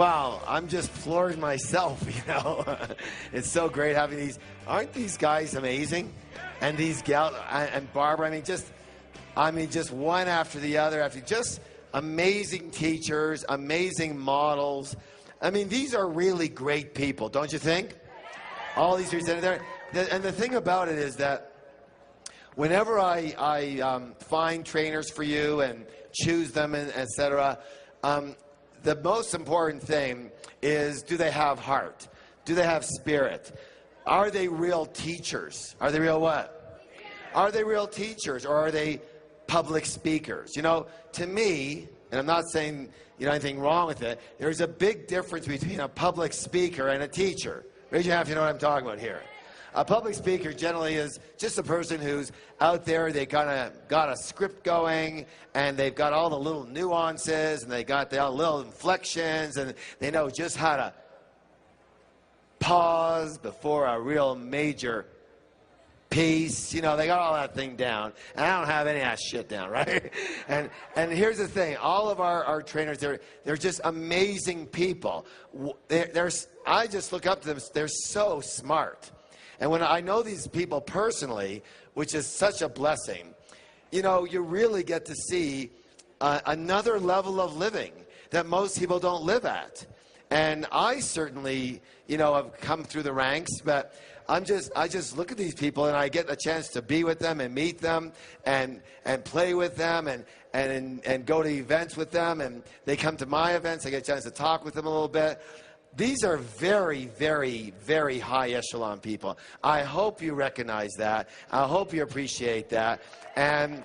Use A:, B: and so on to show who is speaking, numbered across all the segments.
A: Wow, I'm just floored myself, you know. It's so great having these. Aren't these guys amazing? And these gals, and Barbara, I mean, just one after the other, after just amazing teachers, amazing models. I mean, these are really great people, don't you think? All these reasons there. And the thing about it is that whenever I find trainers for you and choose them, and et cetera, the most important thing is, do they have heart? Do they have spirit? Are they real teachers? Are they real what? Are they real teachers, or are they public speakers? You know, to me, and I'm not saying, you know, anything wrong with it, there's a big difference between a public speaker and a teacher. Raise your hand if you know what I'm talking about here. A public speaker generally is just a person who's out there, they kind of got a script going, and they've got all the little nuances, and they got the little inflections, and they know just how to pause before a real major piece. You know, they got all that thing down, and I don't have any of that shit down, right? And here's the thing, all of our trainers, they're just amazing people. I just look up to them, they're so smart. And when I know these people personally, which is such a blessing, you know, you really get to see another level of living that most people don't live at. And I certainly, you know, have come through the ranks, but I just look at these people, and I get a chance to be with them and meet them and play with them and go to events with them, and they come to my events. I get a chance to talk with them a little bit. These are very, very, very high echelon people. I hope you recognize that. I hope you appreciate that. And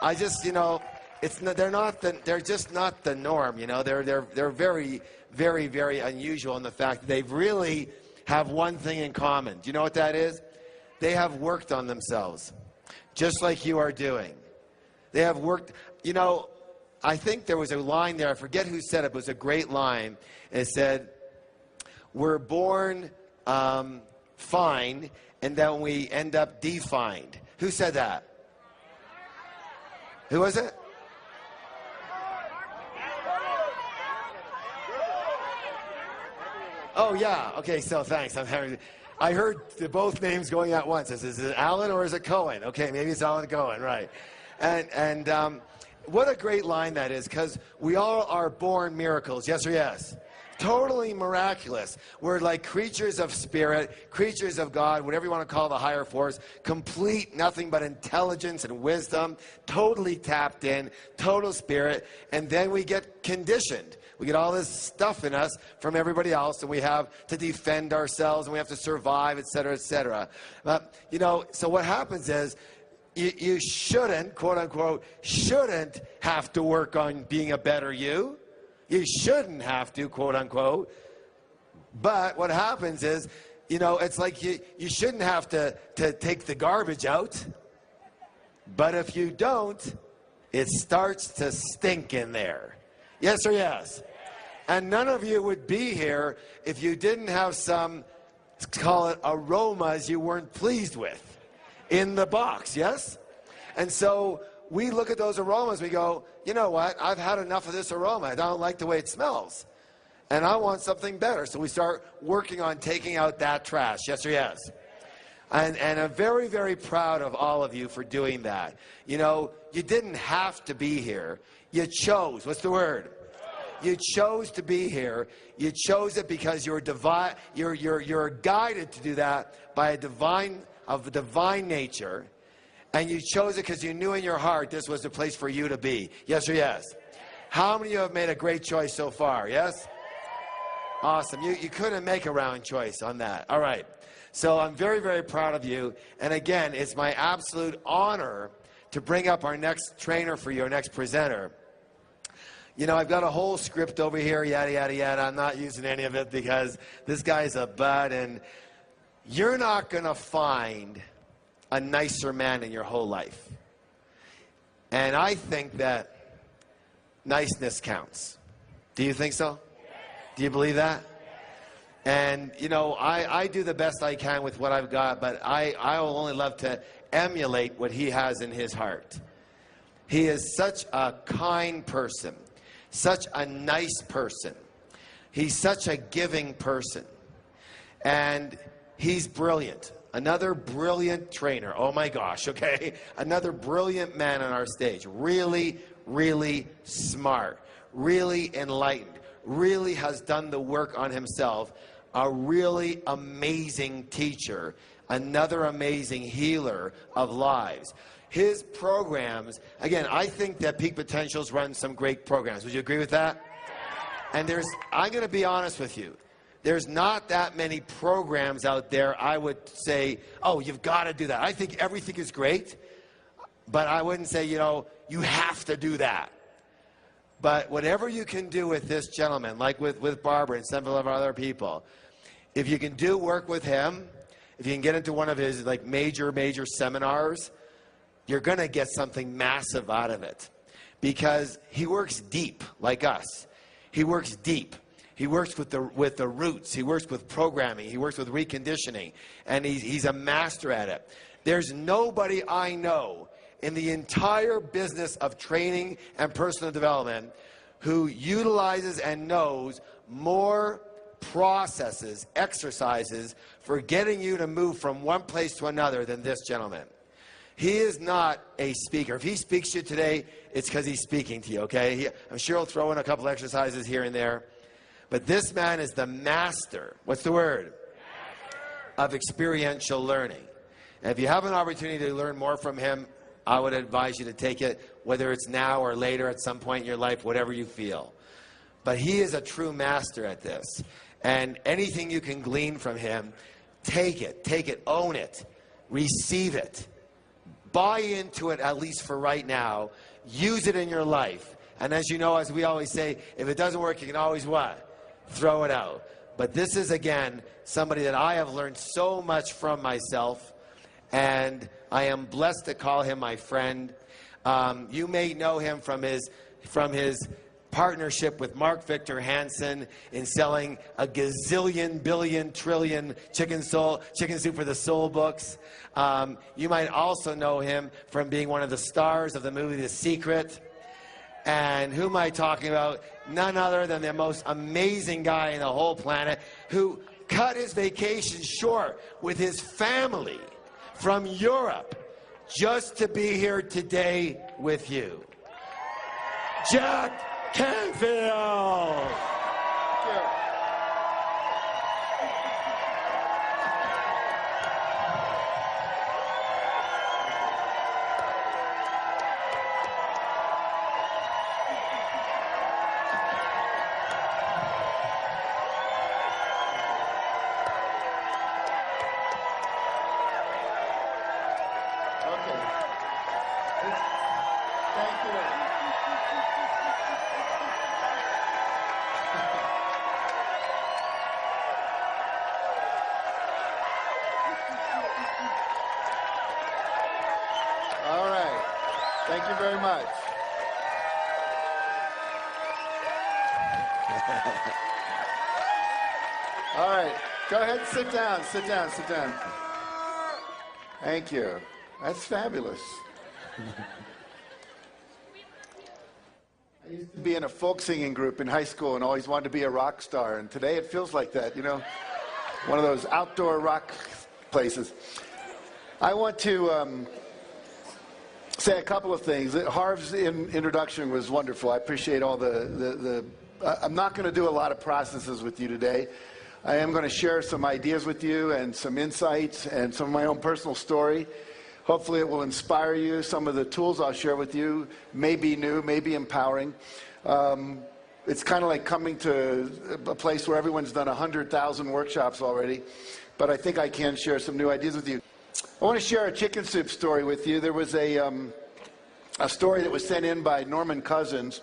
A: I just, you know, they're just not the norm. You know, they're very, very, very unusual in the fact that they really have one thing in common. Do you know what that is? They have worked on themselves, just like you are doing. They have worked. You know, I think there was a line there. I forget who said it, but it was a great line. It said, "We're born fine, and then we end up defined." Who said that? Who was it? Oh, yeah. Okay, so thanks. I heard both names going at once. Is it Alan or is it Cohen? Okay, maybe it's Alan Cohen, right. And what a great line that is, because we all are born miracles, yes or yes? Totally miraculous. We're like creatures of spirit, creatures of God, whatever you want to call the higher force, complete, nothing but intelligence and wisdom, totally tapped in, total spirit, and then we get conditioned. We get all this stuff in us from everybody else, and we have to defend ourselves, and we have to survive, et cetera, et cetera. You know, so what happens is, you shouldn't, quote unquote, shouldn't have to work on being a better you. You shouldn't have to, quote unquote. But what happens is, you know, it's like you shouldn't have to take the garbage out. But if you don't, it starts to stink in there. Yes or yes? And none of you would be here if you didn't have some, let's call it, aromas you weren't pleased with in the box, yes? And so we look at those aromas, we go, you know what, I've had enough of this aroma. I don't like the way it smells. And I want something better. So we start working on taking out that trash, yes or yes? And I'm very, very proud of all of you for doing that. You know, you didn't have to be here. You chose. What's the word? You chose to be here. You chose it because you're divine. You're guided to do that by a divine nature, and you chose it because you knew in your heart this was the place for you to be. Yes or yes? How many of you have made a great choice so far? Yes? Awesome. You couldn't make a round choice on that. All right. So I'm very, very proud of you. And again, it's my absolute honor to bring up our next trainer for you, our next presenter. You know, I've got a whole script over here, yada, yada, yada. I'm not using any of it because this guy's a bud, and you're not going to find a nicer man in your whole life. And I think that niceness counts. Do you think so? Do you believe that? And, you know, I do the best I can with what I've got, but I will only love to emulate what he has in his heart. He is such a kind person. Such a nice person. He's such a giving person. And he's brilliant. Another brilliant trainer. Oh my gosh, okay? Another brilliant man on our stage. Really, really smart. Really enlightened. Really has done the work on himself. A really amazing teacher. Another amazing healer of lives. His programs, again, I think that Peak Potentials runs some great programs. Would you agree with that? And I'm going to be honest with you. There's not that many programs out there I would say, oh, you've got to do that. I think everything is great, but I wouldn't say, you know, you have to do that. But whatever you can do with this gentleman, like with Barbara and several of our other people, if you can do work with him, if you can get into one of his like major seminars, you're going to get something massive out of it. Because he works deep, like us. He works deep. He works with the roots. He works with programming. He works with reconditioning. And he's a master at it. There's nobody I know in the entire business of training and personal development who utilizes and knows more processes, exercises for getting you to move from one place to another than this gentleman. He is not a speaker. If he speaks to you today, it's because he's speaking to you, okay? I'm sure he'll throw in a couple exercises here and there. But this man is the master, what's the word? Master. Of experiential learning. And if you have an opportunity to learn more from him, I would advise you to take it, whether it's now or later at some point in your life, whatever you feel. But he is a true master at this. And anything you can glean from him, take it, own it, receive it. Buy into it, at least for right now. Use it in your life. And as you know, as we always say, if it doesn't work, you can always what? Throw it out. But this is, again, somebody that I have learned so much from myself, and I am blessed to call him my friend. You may know him from his partnership with Mark Victor Hansen in selling a gazillion, billion, trillion Chicken Soup for the Soul books. You might also know him from being one of the stars of the movie The Secret. And who am I talking about? None other than the most amazing guy in the whole planet who cut his vacation short with his family from Europe just to be here today with you. Jack Canfield! Thank you.
B: All right. Thank you very much. All right. Go ahead and sit down. Sit down. Sit down. Thank you. That's fabulous. I used to be in a folk singing group in high school and always wanted to be a rock star. And today it feels like that, you know, one of those outdoor rock places. I want to say a couple of things. Harv's introduction was wonderful. I appreciate all I'm not going to do a lot of processes with you today. I am going to share some ideas with you and some insights and some of my own personal story. Hopefully it will inspire you. Some of the tools I'll share with you may be new, may be empowering. It's kind of like coming to a place where everyone's done 100,000 workshops already, but I think I can share some new ideas with you. I want to share a chicken soup story with you. There was a story that was sent in by Norman Cousins,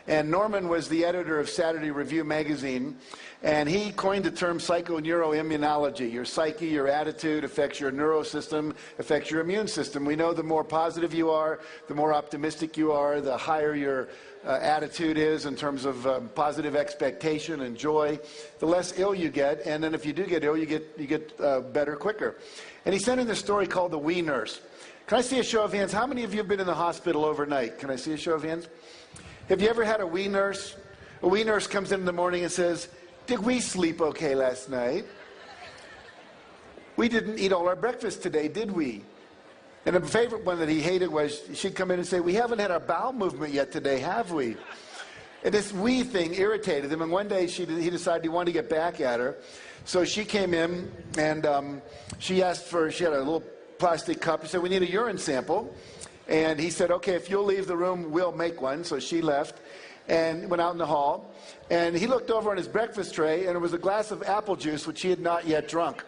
B: and Norman was the editor of Saturday Review magazine, and he coined the term psychoneuroimmunology. Your psyche, your attitude affects your neurosystem, affects your immune system. We know the more positive you are, the more optimistic you are, the higher your attitude is in terms of positive expectation and joy, the less ill you get, and then if you do get ill, you get better quicker. And he sent in this story called The Wee Nurse. Can I see a show of hands? How many of you have been in the hospital overnight? Can I see a show of hands? Have you ever had a wee nurse? A wee nurse comes in the morning and says, Did we sleep okay last night? We didn't eat all our breakfast today, did we? And a favorite one that he hated was she'd come in and say, we haven't had our bowel movement yet today, have we? And this we thing irritated him. And one day he decided he wanted to get back at her. So she came in and she had a little plastic cup. He said, we need a urine sample. And he said, okay, if you'll leave the room, we'll make one. So she left and went out in the hall. And he looked over on his breakfast tray, and it was a glass of apple juice, which he had not yet drunk.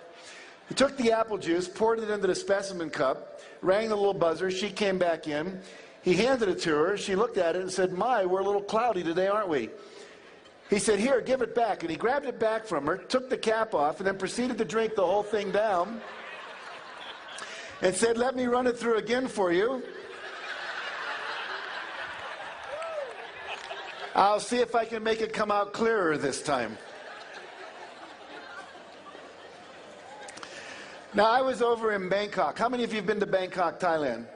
B: He took the apple juice, poured it into the specimen cup, rang the little buzzer. She came back in. He handed it to her. She looked at it and said, my, we're a little cloudy today, aren't we? He said, here, give it back. And he grabbed it back from her, took the cap off, and then proceeded to drink the whole thing down and said, let me run it through again for you. I'll see if I can make it come out clearer this time. Now, I was over in Bangkok. How many of you have been to Bangkok, Thailand?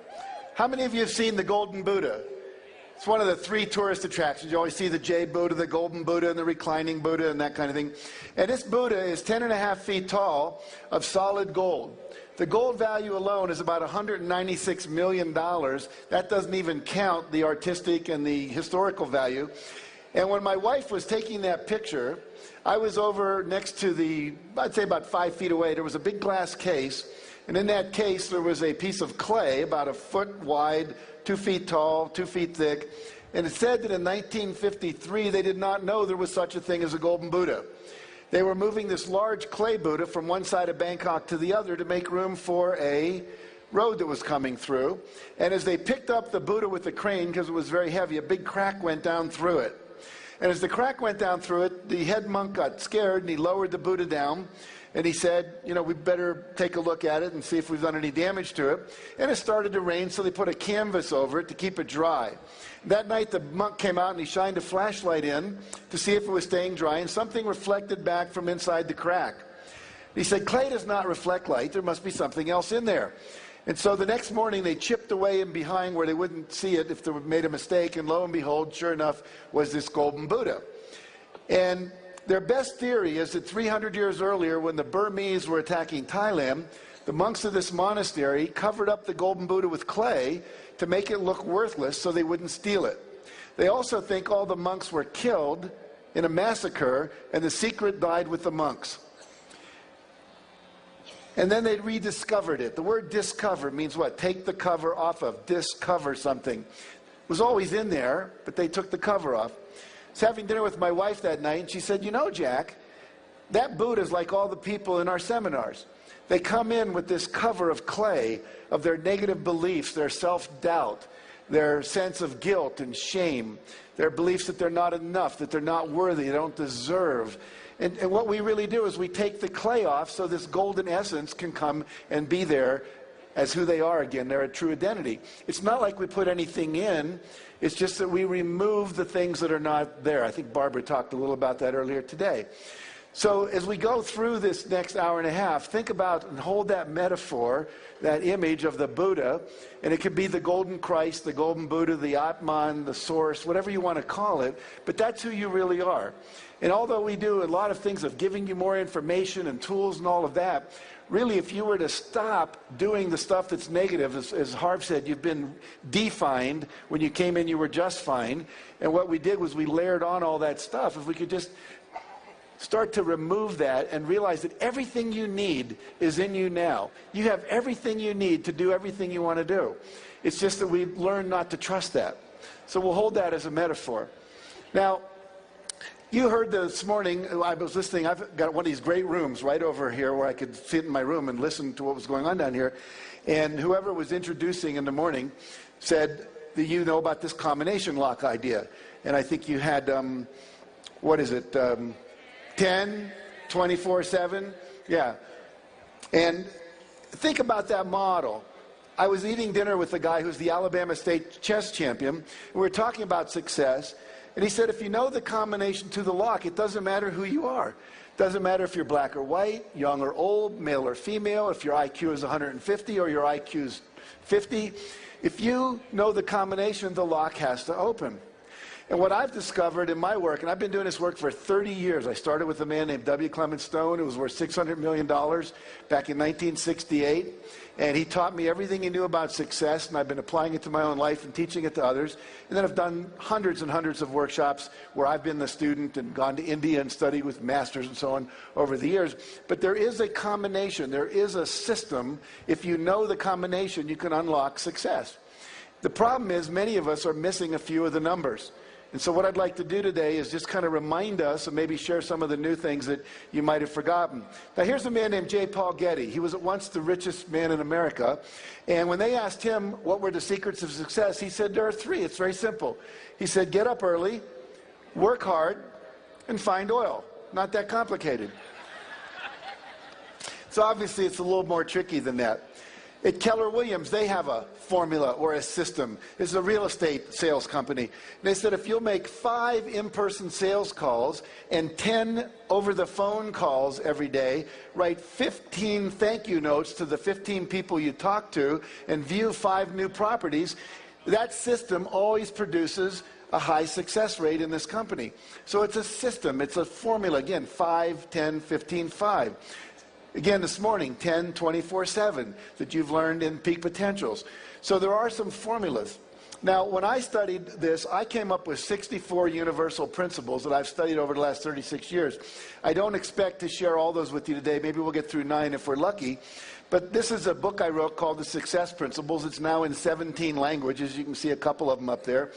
B: How many of you have seen the Golden Buddha? It's one of the 3 tourist attractions. You always see the Jade Buddha, the Golden Buddha, and the reclining Buddha, and that kind of thing. And this Buddha is 10.5 feet tall of solid gold. The gold value alone is about $196 million. That doesn't even count the artistic and the historical value. And when my wife was taking that picture, I was over next to I'd say about 5 feet away. There was a big glass case. And in that case, there was a piece of clay about 1 foot wide, 2 feet tall, 2 feet thick. And it said that in 1953, they did not know there was such a thing as a golden Buddha. They were moving this large clay Buddha from one side of Bangkok to the other to make room for a road that was coming through. And as they picked up the Buddha with the crane, because it was very heavy, a big crack went down through it. And as the crack went down through it, the head monk got scared and he lowered the Buddha down. And he said, you know, we better take a look at it and see if we've done any damage to it. And it started to rain, so they put a canvas over it to keep it dry. That night, the monk came out and he shined a flashlight in to see if it was staying dry, and something reflected back from inside the crack. He said, clay does not reflect light. There must be something else in there. And so the next morning, they chipped away in behind where they wouldn't see it if they made a mistake, and lo and behold, sure enough, was this golden Buddha. And their best theory is that 300 years earlier, when the Burmese were attacking Thailand, the monks of this monastery covered up the golden Buddha with clay to make it look worthless so they wouldn't steal it. They also think all the monks were killed in a massacre, and the secret died with the monks. And then they rediscovered it. The word discover means what? Take the cover off of. Discover something. It was always in there, but they took the cover off. I was having dinner with my wife that night, and she said, you know, Jack, that Buddha is like all the people in our seminars. They come in with this cover of clay of their negative beliefs, their self-doubt, their sense of guilt and shame, their beliefs that they're not enough, that they're not worthy, they don't deserve. And what we really do is we take the clay off so this golden essence can come and be there as who they are again, their true identity. It's not like we put anything in, it's just that we remove the things that are not there. I think Barbara talked a little about that earlier today. So as we go through this next hour and a half, think about and hold that metaphor, that image of the Buddha, and it could be the golden Christ, the golden Buddha, the Atman, the source, whatever you want to call it, but that's who you really are. And although we do a lot of things of giving you more information and tools and all of that, really if you were to stop doing the stuff that's negative, as Harv said, you've been defined. When you came in, you were just fine. And what we did was we layered on all that stuff. If we could just start to remove that and realize that everything you need is in you now. You have everything you need to do everything you want to do. It's just that we learn not to trust that. So we'll hold that as a metaphor. Now, you heard this morning, I was listening, I've got one of these great rooms right over here where I could sit in my room and listen to what was going on down here. And whoever was introducing in the morning said, do you know about this combination lock idea? And I think you had, what is it, 10, 24/7? Yeah. And think about that model. I was eating dinner with a guy who's the Alabama State chess champion, and we were talking about success. And he said, if you know the combination to the lock, it doesn't matter who you are. It doesn't matter if you're black or white, young or old, male or female, if your IQ is 150 or your IQ is 50. If you know the combination, the lock has to open. And what I've discovered in my work, and I've been doing this work for 30 years. I started with a man named W. Clement Stone, who was worth $600 million back in 1968. And he taught me everything he knew about success, and I've been applying it to my own life and teaching it to others. And then I've done hundreds and hundreds of workshops where I've been the student and gone to India and studied with masters and so on over the years. But there is a combination. There is a system. If you know the combination, you can unlock success. The problem is many of us are missing a few of the numbers. And so what I'd like to do today is just kind of remind us and maybe share some of the new things that you might have forgotten. Now here's a man named J. Paul Getty. He was at once the richest man in America. And when they asked him what were the secrets of success, he said there are three. It's very simple. He said get up early, work hard, and find oil. Not that complicated. So obviously it's a little more tricky than that. At Keller Williams, they have a formula or a system. It's a real estate sales company. And they said if you'll make 5 in-person sales calls and 10 over-the-phone calls every day, write 15 thank you notes to the 15 people you talk to, and view 5 new properties, that system always produces a high success rate in this company. So it's a system. It's a formula. Again, 5, 10, 15, 5. Again, this morning, 10, 24/7 that you've learned in Peak Potentials. So there are some formulas. Now, when I studied this, I came up with 64 universal principles that I've studied over the last 36 years. I don't expect to share all those with you today. Maybe we'll get through 9 if we're lucky. But this is a book I wrote called The Success Principles. It's now in 17 languages. You can see a couple of them up there.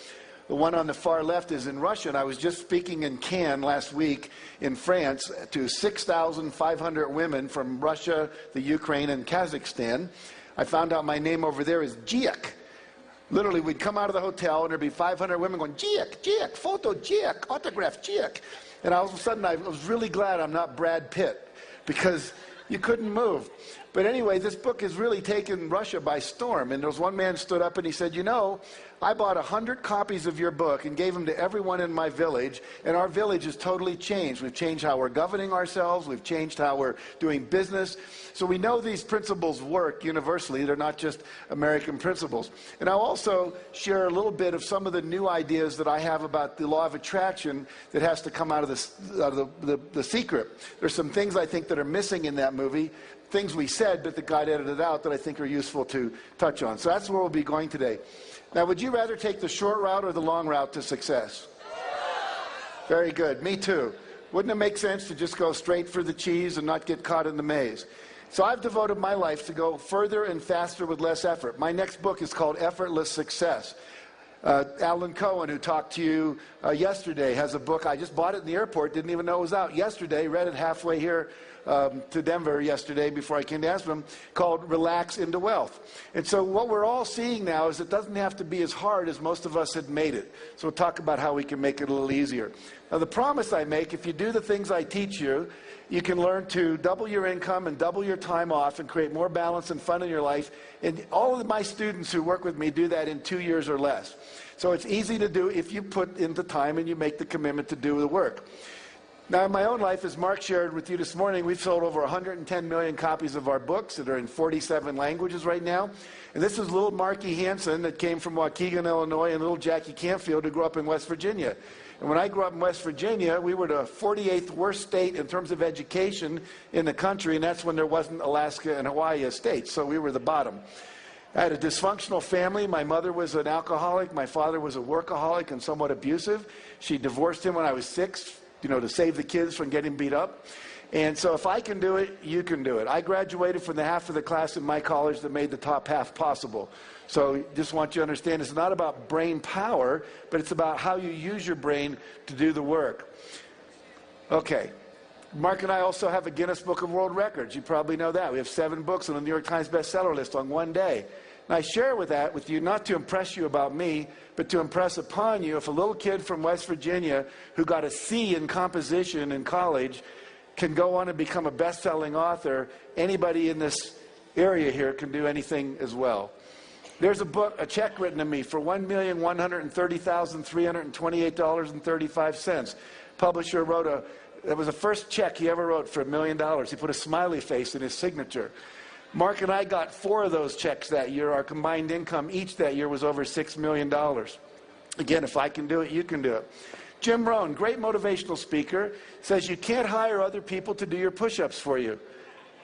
B: The one on the far left is in Russian. I was just speaking in Cannes last week in France to 6,500 women from Russia, the Ukraine, and Kazakhstan. I found out my name over there is Giek. Literally, we'd come out of the hotel and there'd be 500 women going, Giek, Giek, photo, Giek, autograph, Giek. And all of a sudden, I was really glad I'm not Brad Pitt because you couldn't move. But anyway, this book has really taken Russia by storm. And there was one man stood up and he said, you know, I bought 100 copies of your book and gave them to everyone in my village, and our village has totally changed. We've changed how we're governing ourselves. We've changed how we're doing business. So we know these principles work universally. They're not just American principles. And I'll also share a little bit of some of the new ideas that I have about the law of attraction that has to come out of the secret. There's some things I think that are missing in that movie, things we said but that got edited out that I think are useful to touch on. So that's where we'll be going today. Now, would you rather take the short route or the long route to success? Very good. Me too. Wouldn't it make sense to just go straight for the cheese and not get caught in the maze? So I've devoted my life to go further and faster with less effort. My next book is called Effortless Success. Alan Cohen, who talked to you yesterday, has a book. I just bought it in the airport, didn't even know it was out yesterday, read it halfway here to Denver yesterday before I came to Aspen, called Relax into Wealth. And so what we're all seeing now is it doesn't have to be as hard as most of us had made it. So we'll talk about how we can make it a little easier. Now, the promise I make, if you do the things I teach you, you can learn to double your income and double your time off and create more balance and fun in your life. And all of my students who work with me do that in 2 years or less. So it's easy to do if you put in the time and you make the commitment to do the work. Now, in my own life, as Mark shared with you this morning, we've sold over 110 million copies of our books that are in 47 languages right now. And this is little Marky Hansen that came from Waukegan, Illinois, and little Jackie Canfield who grew up in West Virginia. And when I grew up in West Virginia, we were the 48th worst state in terms of education in the country, and that's when there wasn't Alaska and Hawaii as states, so we were the bottom. I had a dysfunctional family. My mother was an alcoholic. My father was a workaholic and somewhat abusive. She divorced him when I was 6, to save the kids from getting beat up. And so if I can do it, you can do it. I graduated from the half of the class in my college that made the top half possible. So just want you to understand, it's not about brain power, but it's about how you use your brain to do the work. Okay. Mark and I also have a Guinness Book of World Records. You probably know that. We have 7 books on the New York Times bestseller list on one day. And I share that with you not to impress you about me, but to impress upon you if a little kid from West Virginia who got a C in composition in college can go on and become a best-selling author, anybody in this area here can do anything as well. There's a check written to me for $1,130,328.35. Publisher wrote that was the first check he ever wrote for $1 million. He put a smiley face in his signature. Mark and I got 4 of those checks that year. Our combined income each that year was over $6 million. Again, if I can do it, you can do it. Jim Rohn, great motivational speaker, says you can't hire other people to do your push-ups for you.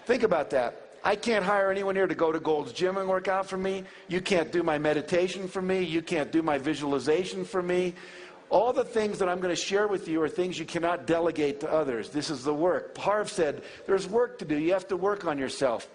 B: Think about that. I can't hire anyone here to go to Gold's Gym and work out for me. You can't do my meditation for me. You can't do my visualization for me. All the things that I'm going to share with you are things you cannot delegate to others. This is the work. Harv said, there's work to do. You have to work on yourself.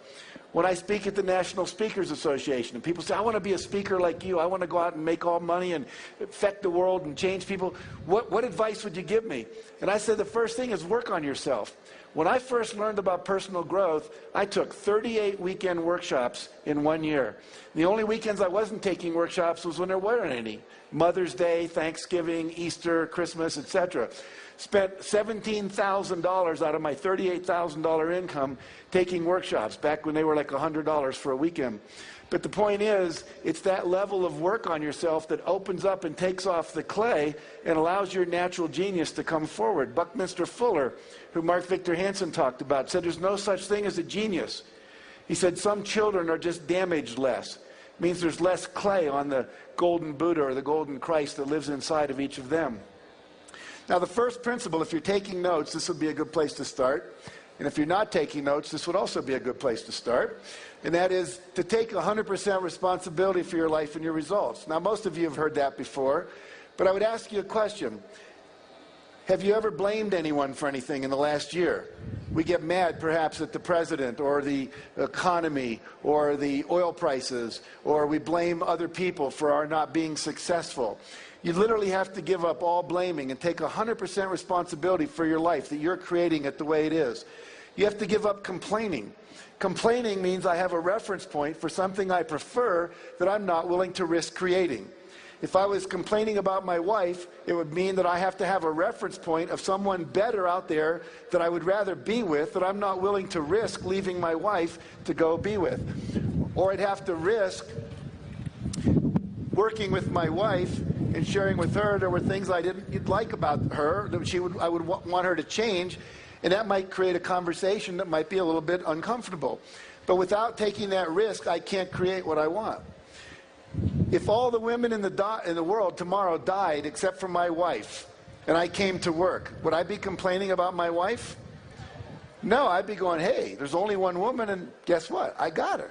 B: When I speak at the National Speakers Association, and people say, I want to be a speaker like you. I want to go out and make all money and affect the world and change people. What advice would you give me? And I said, the first thing is work on yourself. When I first learned about personal growth, I took 38 weekend workshops in 1 year. The only weekends I wasn't taking workshops was when there weren't any. Mother's Day, Thanksgiving, Easter, Christmas, etc. Spent $17,000 out of my $38,000 income taking workshops back when they were like $100 for a weekend. But the point is, it's that level of work on yourself that opens up and takes off the clay and allows your natural genius to come forward. Buckminster Fuller, who Mark Victor Hansen talked about, said there's no such thing as a genius. He said some children are just damaged less. It means there's less clay on the golden Buddha or the golden Christ that lives inside of each of them. Now, the first principle, if you're taking notes, this would be a good place to start. And if you're not taking notes, this would also be a good place to start. And that is to take 100% responsibility for your life and your results. Now, most of you have heard that before, but I would ask you a question. Have you ever blamed anyone for anything in the last year? We get mad perhaps at the president or the economy or the oil prices, or we blame other people for our not being successful. You literally have to give up all blaming and take 100% responsibility for your life, that you're creating it the way it is. You have to give up complaining. Complaining means I have a reference point for something I prefer that I'm not willing to risk creating. If I was complaining about my wife, it would mean that I have to have a reference point of someone better out there that I would rather be with, that I'm not willing to risk leaving my wife to go be with. Or I'd have to risk working with my wife and sharing with her there were things I didn't like about her that I would want her to change, and that might create a conversation that might be a little bit uncomfortable. But without taking that risk, I can't create what I want. If all the women in the world tomorrow died except for my wife, and I came to work, would I be complaining about my wife? No, I'd be going, hey, there's only one woman, and guess what? I got her.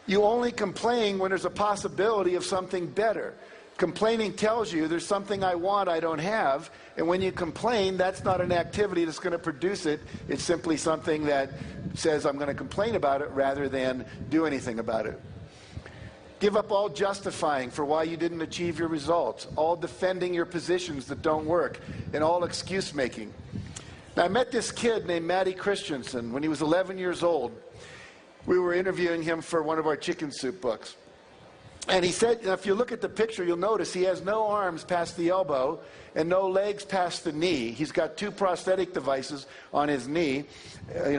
B: You only complain when there's a possibility of something better. Complaining tells you there's something I want I don't have, and when you complain, that's not an activity that's going to produce it. It's simply something that says I'm going to complain about it rather than do anything about it. Give up all justifying for why you didn't achieve your results, all defending your positions that don't work, and all excuse making. Now, I met this kid named Matty Christensen when he was 11 years old. We were interviewing him for one of our chicken soup books. And he said, if you look at the picture, you'll notice he has no arms past the elbow and no legs past the knee. He's got two prosthetic devices on his knee,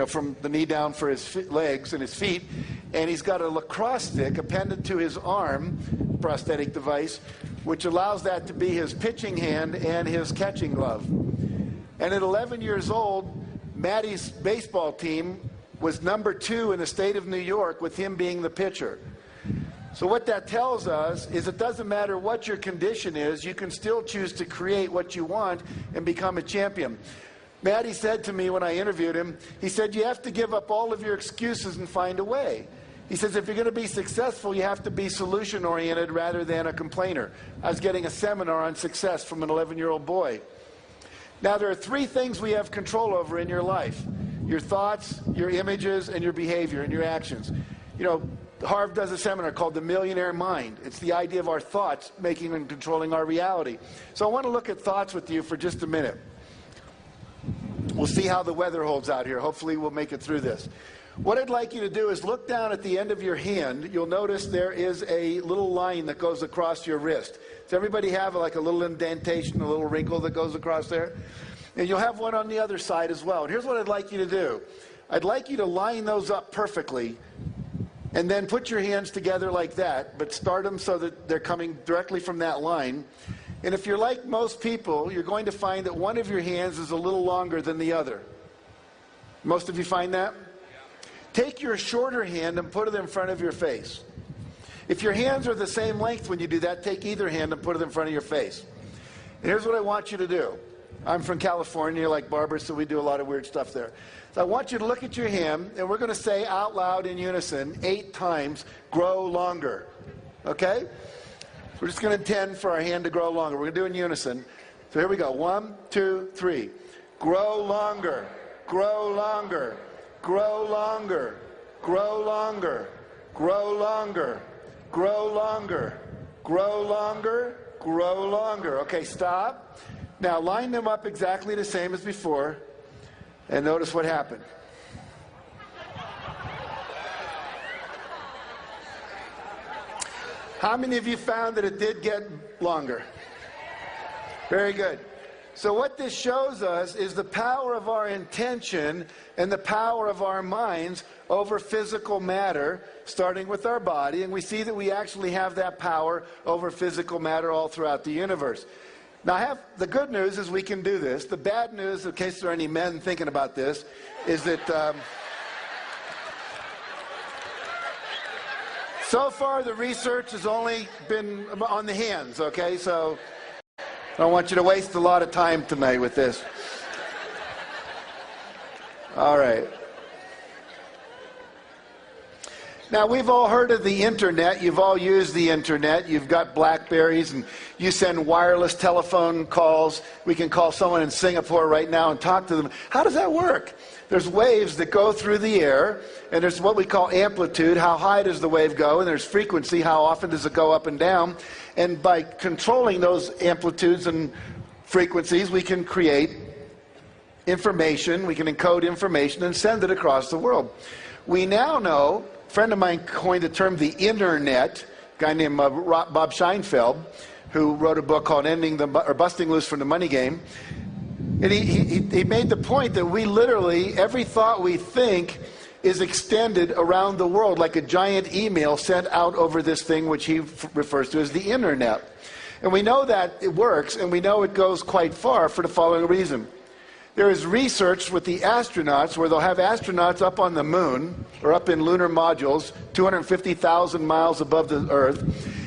B: from the knee down for his legs and his feet. And he's got a lacrosse stick appended to his arm, prosthetic device, which allows that to be his pitching hand and his catching glove. And at 11 years old, Matty's baseball team was number 2 in the state of New York, with him being the pitcher. So what that tells us is it doesn't matter what your condition is, you can still choose to create what you want and become a champion. Matty said to me when I interviewed him, he said, you have to give up all of your excuses and find a way. He says, if you're going to be successful, you have to be solution-oriented rather than a complainer. I was getting a seminar on success from an 11-year-old boy. Now, there are 3 things we have control over in your life: your thoughts, your images, and your behavior and your actions. Harv does a seminar called The Millionaire Mind. It's the idea of our thoughts making and controlling our reality. So I want to look at thoughts with you for just a minute. We'll see how the weather holds out here. Hopefully we'll make it through this. What I'd like you to do is look down at the end of your hand. You'll notice there is a little line that goes across your wrist. Does everybody have like a little indentation, a little wrinkle that goes across there? And you'll have one on the other side as well. And here's what I'd like you to do. I'd like you to line those up perfectly, and then put your hands together like that, but start them so that they're coming directly from that line. And if you're like most people, you're going to find that one of your hands is a little longer than the other. Most of you find that? Take your shorter hand and put it in front of your face. If your hands are the same length when you do that, take either hand and put it in front of your face. And here's what I want you to do. I'm from California, like Barbara, so we do a lot of weird stuff there. So I want you to look at your hand, and we're going to say out loud in unison 8 times, grow longer. Okay? We're just going to intend for our hand to grow longer. We're going to do it in unison. So here we go. 1, 2, 3. Grow longer. Grow longer. Grow longer. Grow longer. Grow longer. Grow longer. Grow longer. Grow longer. Okay, stop. Now line them up exactly the same as before, and notice what happened. How many of you found that it did get longer? Very good. So what this shows us is the power of our intention and the power of our minds over physical matter, starting with our body, and we see that we actually have that power over physical matter all throughout the universe. Now, the good news is we can do this. The bad news, in case there are any men thinking about this, is that so far the research has only been on the hands, okay? So I don't want you to waste a lot of time tonight with this. All right. Now, we've all heard of the internet. You've all used the internet. You've got Blackberries, and you send wireless telephone calls. We can call someone in Singapore right now and talk to them. How does that work? There's waves that go through the air, and there's what we call amplitude. How high does the wave go? And there's frequency. How often does it go up and down? And by controlling those amplitudes and frequencies, we can create information. We can encode information and send it across the world. We now know, a friend of mine coined the term the internet, a guy named Bob Scheinfeld, who wrote a book called Busting Loose from the Money Game. And he made the point that we literally, every thought we think is extended around the world like a giant email sent out over this thing which he refers to as the internet. And we know that it works, and we know it goes quite far for the following reason. There is research with the astronauts where they'll have astronauts up on the moon or up in lunar modules 250,000 miles above the Earth,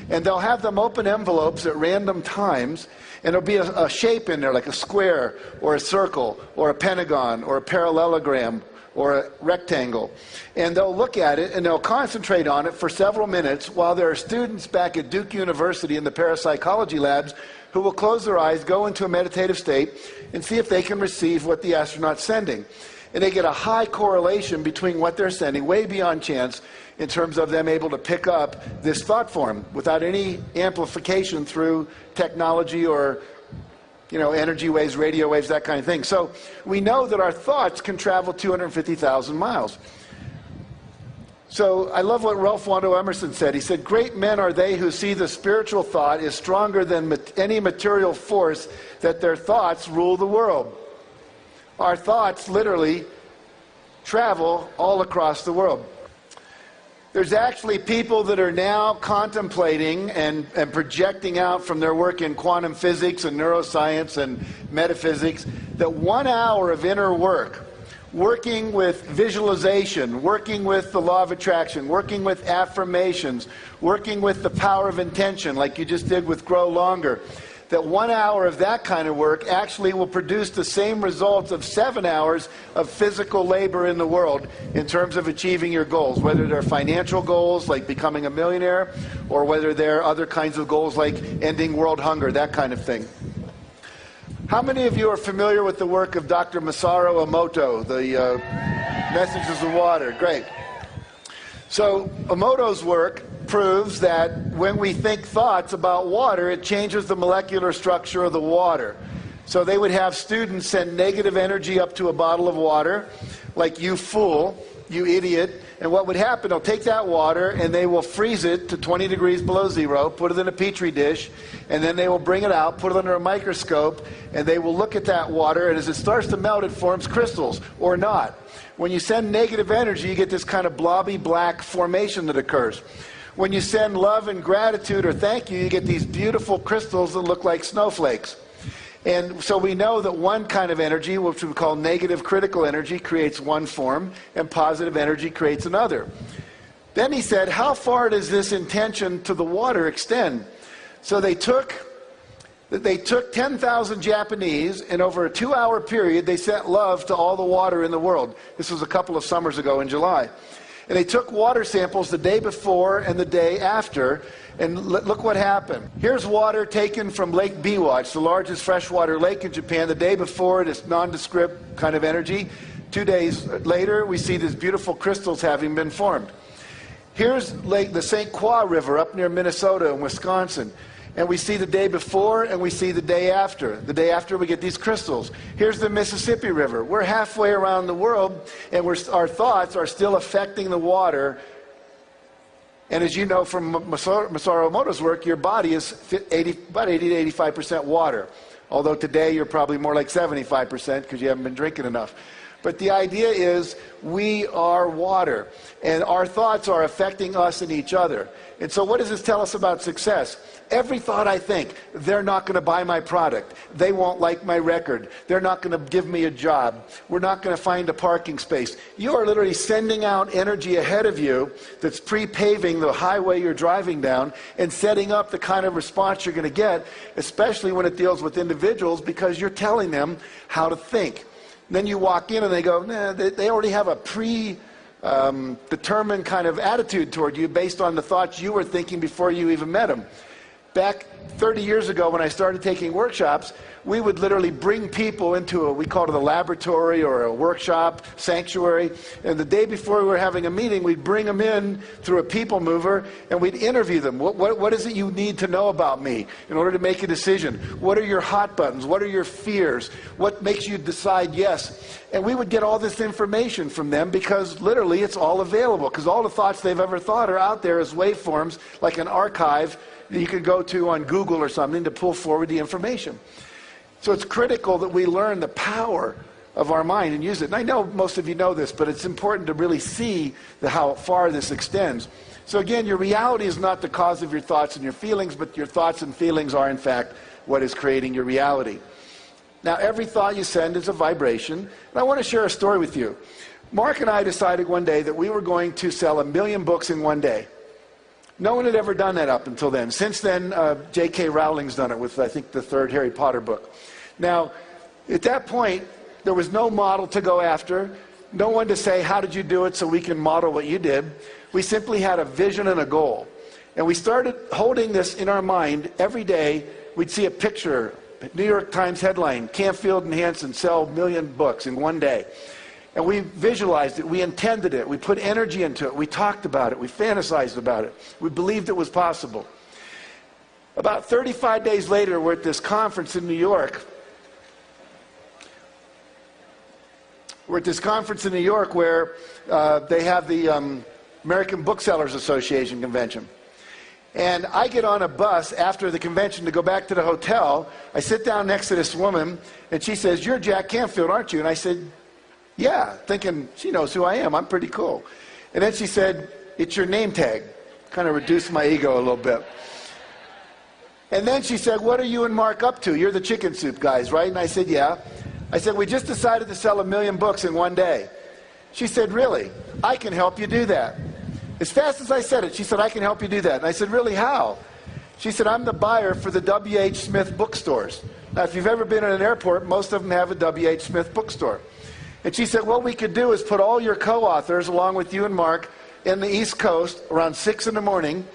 B: and they'll have them open envelopes at random times, and there'll be a shape in there like a square or a circle or a pentagon or a parallelogram or a rectangle. And they'll look at it and they'll concentrate on it for several minutes while there are students back at Duke University in the parapsychology labs who will close their eyes, go into a meditative state, and see if they can receive what the astronaut's sending. And they get a high correlation between what they're sending, way beyond chance, in terms of them able to pick up this thought form without any amplification through technology or energy waves, radio waves, that kind of thing. So we know that our thoughts can travel 250,000 miles. So I love what Ralph Waldo Emerson said. He said, "Great men are they who see the spiritual thought is stronger than any material force, that their thoughts rule the world." Our thoughts literally travel all across the world. There's actually people that are now contemplating and projecting out from their work in quantum physics and neuroscience and metaphysics that 1 hour of inner work, working with visualization, working with the law of attraction, working with affirmations, working with the power of intention, like you just did with Grow Longer, that 1 hour of that kind of work actually will produce the same results of 7 hours of physical labor in the world in terms of achieving your goals, whether they're financial goals like becoming a millionaire, or whether they're other kinds of goals like ending world hunger, that kind of thing. How many of you are familiar with the work of Dr. Masaru Emoto, the Messages of Water? Great. So Emoto's work proves that when we think thoughts about water, it changes the molecular structure of the water. So they would have students send negative energy up to a bottle of water, like "you fool," "you idiot," and what would happen, they'll take that water and they will freeze it to 20 degrees below zero, put it in a petri dish, and then they will bring it out, put it under a microscope, and they will look at that water, and as it starts to melt, it forms crystals, or not. When you send negative energy, you get this kind of blobby black formation that occurs. When you send love and gratitude or thank you, you get these beautiful crystals that look like snowflakes. And so we know that one kind of energy, which we call negative critical energy, creates one form, and positive energy creates another. Then he said, how far does this intention to the water extend? So they took 10,000 Japanese, and over a 2-hour period, they sent love to all the water in the world. This was a couple of summers ago in July. And they took water samples the day before and the day after, and look what happened. Here's water taken from Lake Biwa. It's the largest freshwater lake in Japan. The day before, it's nondescript kind of energy. 2 days later, we see these beautiful crystals having been formed. Here's the St. Croix River up near Minnesota and Wisconsin. And we see the day before and we see the day after. The day after we get these crystals. Here's the Mississippi River. We're halfway around the world and our thoughts are still affecting the water. And as you know from Masaru Emoto's work, your body is about 80 to 85% water. Although today you're probably more like 75% because you haven't been drinking enough. But the idea is we are water, and our thoughts are affecting us and each other. And so what does this tell us about success? Every thought I think, they're not going to buy my product. They won't like my record. They're not going to give me a job. We're not going to find a parking space. You are literally sending out energy ahead of you that's pre-paving the highway you're driving down and setting up the kind of response you're going to get, especially when it deals with individuals, because you're telling them how to think. Then you walk in and they go, nah, they already have a determined kind of attitude toward you based on the thoughts you were thinking before you even met them. Back 30 years ago when I started taking workshops, we would literally bring people into we called it a laboratory or a workshop, sanctuary, and the day before we were having a meeting, we'd bring them in through a people mover and we'd interview them. What is it you need to know about me in order to make a decision? What are your hot buttons? What are your fears? What makes you decide yes? And we would get all this information from them because literally it's all available, because all the thoughts they've ever thought are out there as waveforms, like an archive that you can go to on Google or something to pull forward the information. So it's critical that we learn the power of our mind and use it. And I know most of you know this, but it's important to really see how far this extends. So again, your reality is not the cause of your thoughts and your feelings, but your thoughts and feelings are in fact what is creating your reality. Now, every thought you send is a vibration, and I want to share a story with you. Mark and I decided one day that we were going to sell 1 million books in one day. No one had ever done that up until then. Since then, J.K. Rowling's done it with, I think, the 3rd Harry Potter book. Now, at that point, there was no model to go after, no one to say, how did you do it so we can model what you did. We simply had a vision and a goal. And we started holding this in our mind every day. We'd see a picture, New York Times headline, Canfield and Hansen sell 1 million books in one day. And we visualized it, we intended it, we put energy into it, we talked about it, we fantasized about it, we believed it was possible. About 35 days later, we're at this conference in New York. We're at this conference in New York where they have the American Booksellers Association convention. And I get on a bus after the convention to go back to the hotel. I sit down next to this woman, and she says, "You're Jack Canfield, aren't you?" And I said, "Yeah," thinking she knows who I am. I'm pretty cool. And then she said, "It's your name tag." Kind of reduced my ego a little bit. And then she said, "What are you and Mark up to? You're the chicken soup guys, right?" And I said, "Yeah." I said, "We just decided to sell 1 million books in one day." She said, "Really? I can help you do that." As fast as I said it, she said, "I can help you do that." And I said, "Really, how?" She said, "I'm the buyer for the W.H. Smith bookstores." Now, if you've ever been at an airport, most of them have a W.H. Smith bookstore. And she said, "What we could do is put all your co-authors, along with you and Mark, in the East Coast around 6 in the morning,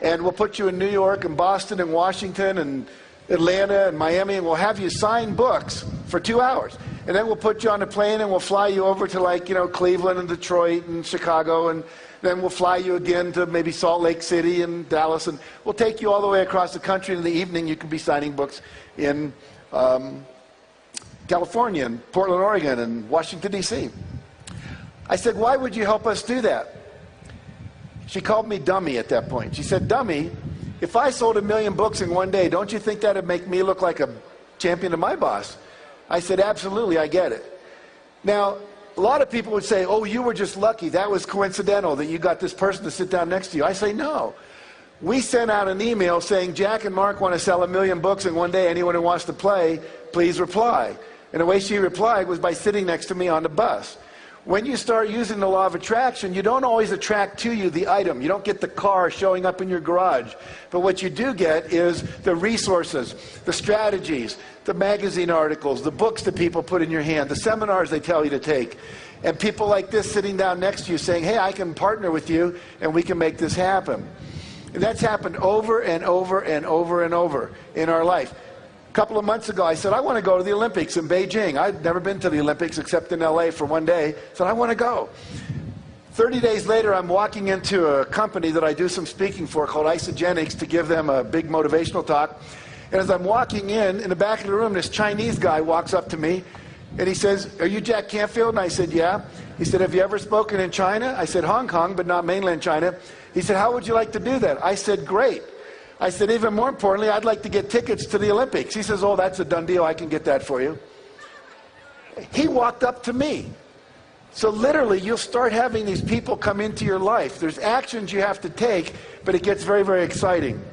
B: and we'll put you in New York and Boston and Washington and Atlanta and Miami, and we'll have you sign books for 2 hours. And then we'll put you on a plane and we'll fly you over to Cleveland and Detroit and Chicago, and then we'll fly you again to maybe Salt Lake City and Dallas, and we'll take you all the way across the country. In the evening, you can be signing books in California and Portland, Oregon, and Washington, D.C. I said, "Why would you help us do that?" She called me dummy at that point. She said, "Dummy, if I sold 1 million books in one day, don't you think that would make me look like a champion to my boss?" I said, "Absolutely, I get it." Now, a lot of people would say, "Oh, you were just lucky. That was coincidental that you got this person to sit down next to you." I say, "No. We sent out an email saying, Jack and Mark want to sell 1 million books in one day. Anyone who wants to play, please reply." And the way she replied was by sitting next to me on the bus. When you start using the law of attraction, you don't always attract to you the item. You don't get the car showing up in your garage. But what you do get is the resources, the strategies, the magazine articles, the books that people put in your hand, the seminars they tell you to take, and people like this sitting down next to you saying, hey, I can partner with you and we can make this happen. And that's happened over and over and over and over in our life. A couple of months ago, I said, I want to go to the Olympics in Beijing. I'd never been to the Olympics except in LA for one day. I said, I want to go. 30 days later, I'm walking into a company that I do some speaking for called Isogenics to give them a big motivational talk. And as I'm walking in the back of the room, this Chinese guy walks up to me and he says, are you Jack Canfield? And I said, yeah. He said, have you ever spoken in China? I said, Hong Kong, but not mainland China. He said, how would you like to do that? I said, great. I said, even more importantly, I'd like to get tickets to the Olympics. He says, oh, that's a done deal. I can get that for you. He walked up to me. So literally, you'll start having these people come into your life. There's actions you have to take, but it gets very, very exciting.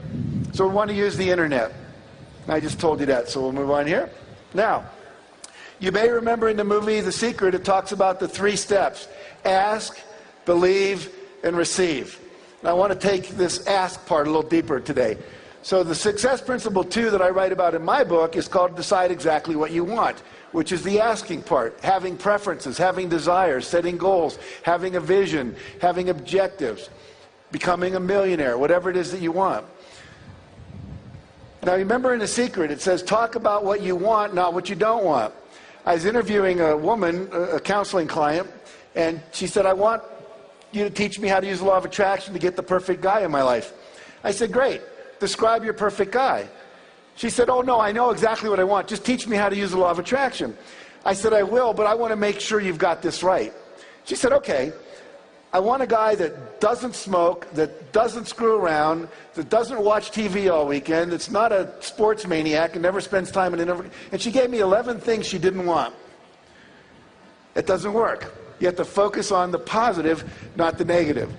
B: So we want to use the internet. I just told you that, so we'll move on here. Now, you may remember in the movie The Secret, it talks about the 3 steps. Ask, believe, and receive. And I want to take this ask part a little deeper today. So the success principle 2 that I write about in my book is called Decide Exactly What You Want, which is the asking part. Having preferences, having desires, setting goals, having a vision, having objectives, becoming a millionaire, whatever it is that you want. Now remember in The Secret, it says talk about what you want, not what you don't want. I was interviewing a woman, a counseling client, and she said, I want you to teach me how to use the law of attraction to get the perfect guy in my life. I said, great. Describe your perfect guy. She said, oh no, I know exactly what I want. Just teach me how to use the law of attraction. I said, I will, but I want to make sure you've got this right. She said, okay. I want a guy that doesn't smoke, that doesn't screw around, that doesn't watch TV all weekend, that's not a sports maniac and never spends time in an... And she gave me 11 things she didn't want. It doesn't work. You have to focus on the positive, not the negative.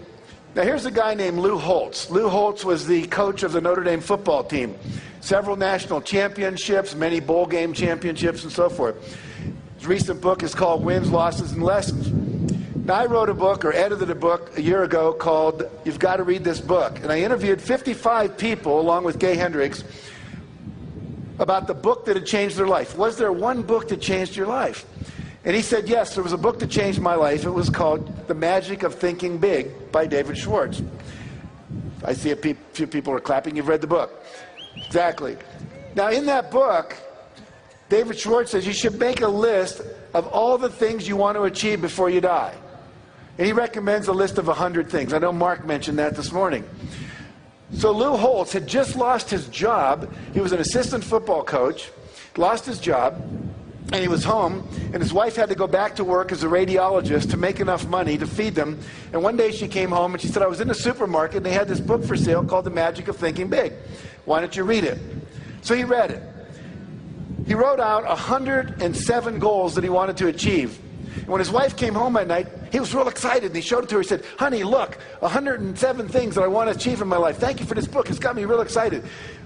B: Now here's a guy named Lou Holtz. Lou Holtz was the coach of the Notre Dame football team. Several national championships, many bowl game championships, and so forth. His recent book is called Wins, Losses, and Lessons. Now I wrote a book, or edited a book, a year ago called You've Got to Read This Book. And I interviewed 55 people, along with Gay Hendricks, about the book that had changed their life. Was there one book that changed your life? And he said, yes, there was a book that changed my life. It was called The Magic of Thinking Big by David Schwartz. I see a few people are clapping. You've read the book. Exactly. Now, in that book, David Schwartz says you should make a list of all the things you want to achieve before you die. And he recommends a list of 100 things. I know Mark mentioned that this morning. So Lou Holtz had just lost his job. He was an assistant football coach, lost his job. And he was home, and his wife had to go back to work as a radiologist to make enough money to feed them. And one day she came home and she said, I was in the supermarket and they had this book for sale called The Magic of Thinking Big. Why don't you read it? So he read it. He wrote out 107 goals that he wanted to achieve. And when his wife came home that night, he was real excited and he showed it to her. He said, honey, look, 107 things that I want to achieve in my life. Thank you for this book. It's got me real excited.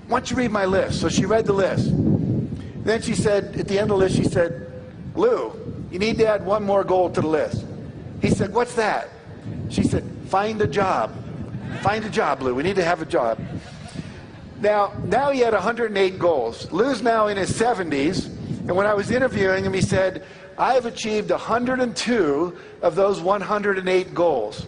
B: Why don't you read my list? So she read the list. Then she said, at the end of the list, she said, Lou, you need to add one more goal to the list. He said, what's that? She said, find a job. Find a job, Lou. We need to have a job. Now he had 108 goals. Lou's now in his 70s, and when I was interviewing him, he said, I have achieved 102 of those 108 goals.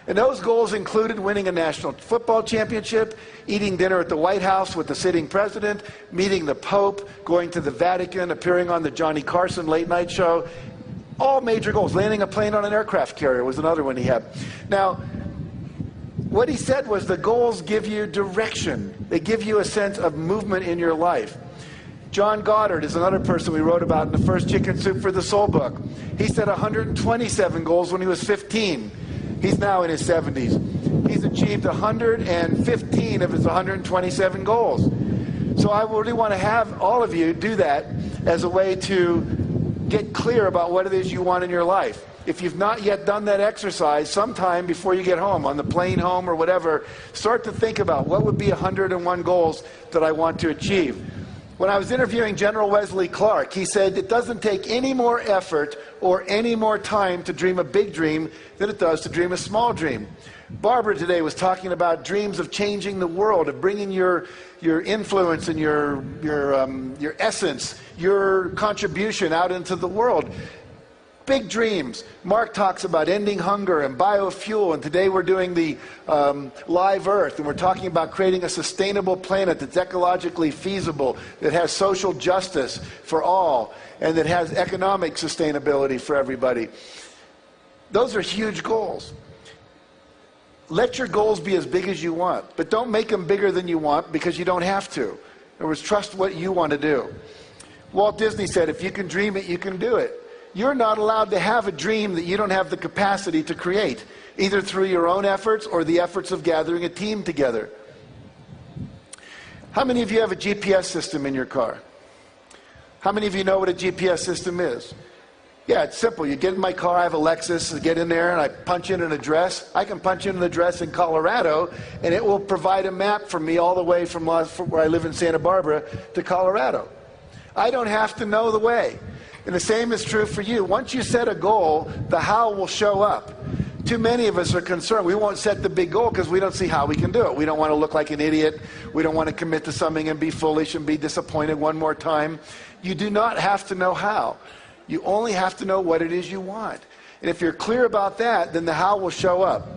B: And those goals included winning a national football championship, eating dinner at the White House with the sitting president, meeting the Pope, going to the Vatican, appearing on the Johnny Carson late night show. All major goals. Landing a plane on an aircraft carrier was another one he had. Now, what he said was the goals give you direction. They give you a sense of movement in your life. John Goddard is another person we wrote about in the first Chicken Soup for the Soul book. He set 127 goals when he was 15. He's now in his 70s. He's achieved 115 of his 127 goals. So I really want to have all of you do that as a way to get clear about what it is you want in your life. If you've not yet done that exercise, sometime before you get home, on the plane home or whatever, start to think about what would be 101 goals that I want to achieve. When I was interviewing General Wesley Clark, he said it doesn't take any more effort or any more time to dream a big dream than it does to dream a small dream. Barbara today was talking about dreams of changing the world, of bringing your influence and your essence, your contribution out into the world. Big dreams. Mark talks about ending hunger and biofuel, and today we're doing the Live Earth, and we're talking about creating a sustainable planet that's ecologically feasible, that has social justice for all, and that has economic sustainability for everybody. Those are huge goals. Let your goals be as big as you want, but don't make them bigger than you want, because you don't have to. In other words, trust what you want to do. Walt Disney said, if you can dream it, you can do it. You're not allowed to have a dream that you don't have the capacity to create, either through your own efforts or the efforts of gathering a team together. How many of you have a GPS system in your car? How many of you know what a GPS system is? Yeah, it's simple. You get in my car, I have a Lexus, I get in there and I punch in an address. I can punch in an address in Colorado and it will provide a map for me all the way from where I live in Santa Barbara to Colorado. I don't have to know the way. And the same is true for you. Once you set a goal, the how will show up. Too many of us are concerned. We won't set the big goal because we don't see how we can do it. We don't want to look like an idiot. We don't want to commit to something and be foolish and be disappointed one more time. You do not have to know how. You only have to know what it is you want. And if you're clear about that, then the how will show up.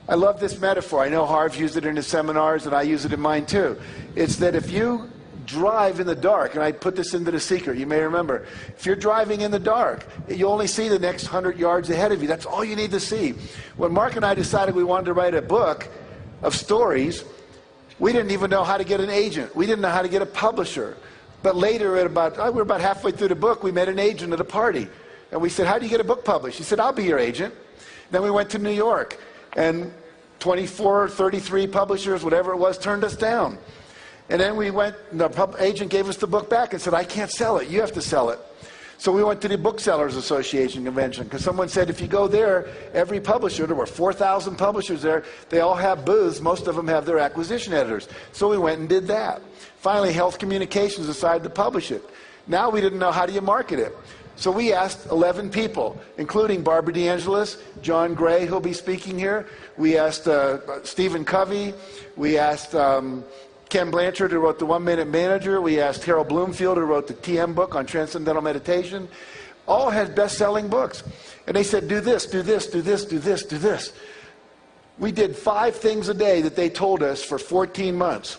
B: I love this metaphor. I know Harv used it in his seminars and I use it in mine too. It's that if you drive in the dark, and I put this into The Secret, you may remember, if you're driving in the dark, you only see the next 100 yards ahead of you. That's all you need to see. When Mark and I decided we wanted to write a book of stories, we didn't even know how to get an agent. We didn't know how to get a publisher. But later, we were about halfway through the book, we met an agent at a party. And we said, how do you get a book published? He said, I'll be your agent. Then we went to New York, and 24, 33 publishers, whatever it was, turned us down. And then we went, the agent gave us the book back and said, I can't sell it, you have to sell it. So we went to the Booksellers Association convention, because someone said if you go there, every publisher, there were 4,000 publishers there, they all have booths, most of them have their acquisition editors. So we went and did that. Finally, Health Communications decided to publish it. Now we didn't know how do you market it. So we asked 11 people, including Barbara DeAngelis, John Gray, who'll be speaking here. We asked Stephen Covey. We asked Ken Blanchard, who wrote The 1 Minute Manager. We asked Harold Bloomfield, who wrote the TM book on Transcendental Meditation. All had best-selling books. And they said, do this, do this, do this, do this, do this. We did 5 things a day that they told us for 14 months.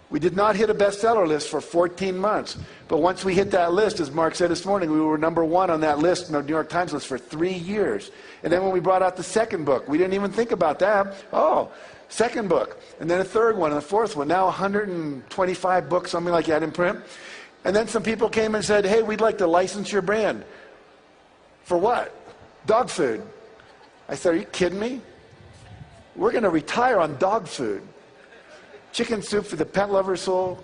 B: We did not hit a bestseller list for 14 months. But once we hit that list, as Mark said this morning, we were #1 on that list, in the New York Times list, for 3 years. And then when we brought out the second book, we didn't even think about that. Oh, second book. And then a third one and a fourth one. Now 125 books, something like that, in print. And then some people came and said, hey, we'd like to license your brand. For what? Dog food. I said, are you kidding me? We're going to retire on dog food. Chicken soup for the pet lover's soul,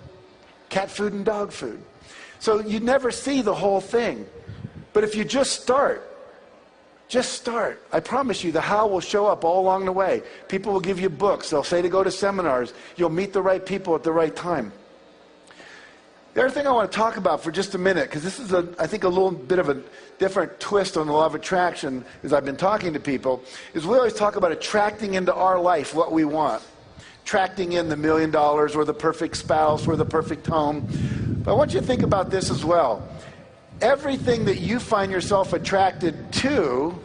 B: cat food and dog food. So you never see the whole thing. But if you just start, I promise you the how will show up all along the way. People will give you books. They'll say to go to seminars. You'll meet the right people at the right time. The other thing I want to talk about for just a minute, because this is, I think, a little bit of a different twist on the law of attraction as I've been talking to people, is we always talk about attracting into our life what we want. Attracting in the $1 million or the perfect spouse or the perfect home. But I want you to think about this as well. Everything that you find yourself attracted to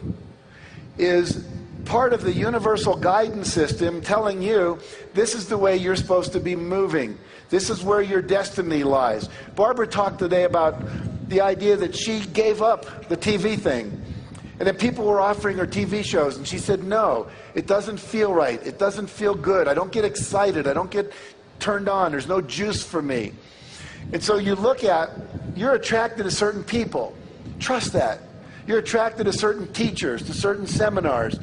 B: is part of the universal guidance system telling you this is the way you're supposed to be moving. This is where your destiny lies. Barbara talked today about the idea that she gave up the TV thing. And that people were offering her TV shows, and she said, no, it doesn't feel right. It doesn't feel good. I don't get excited. I don't get turned on. There's no juice for me. And so you look at, you're attracted to certain people. Trust that. You're attracted to certain teachers, to certain seminars,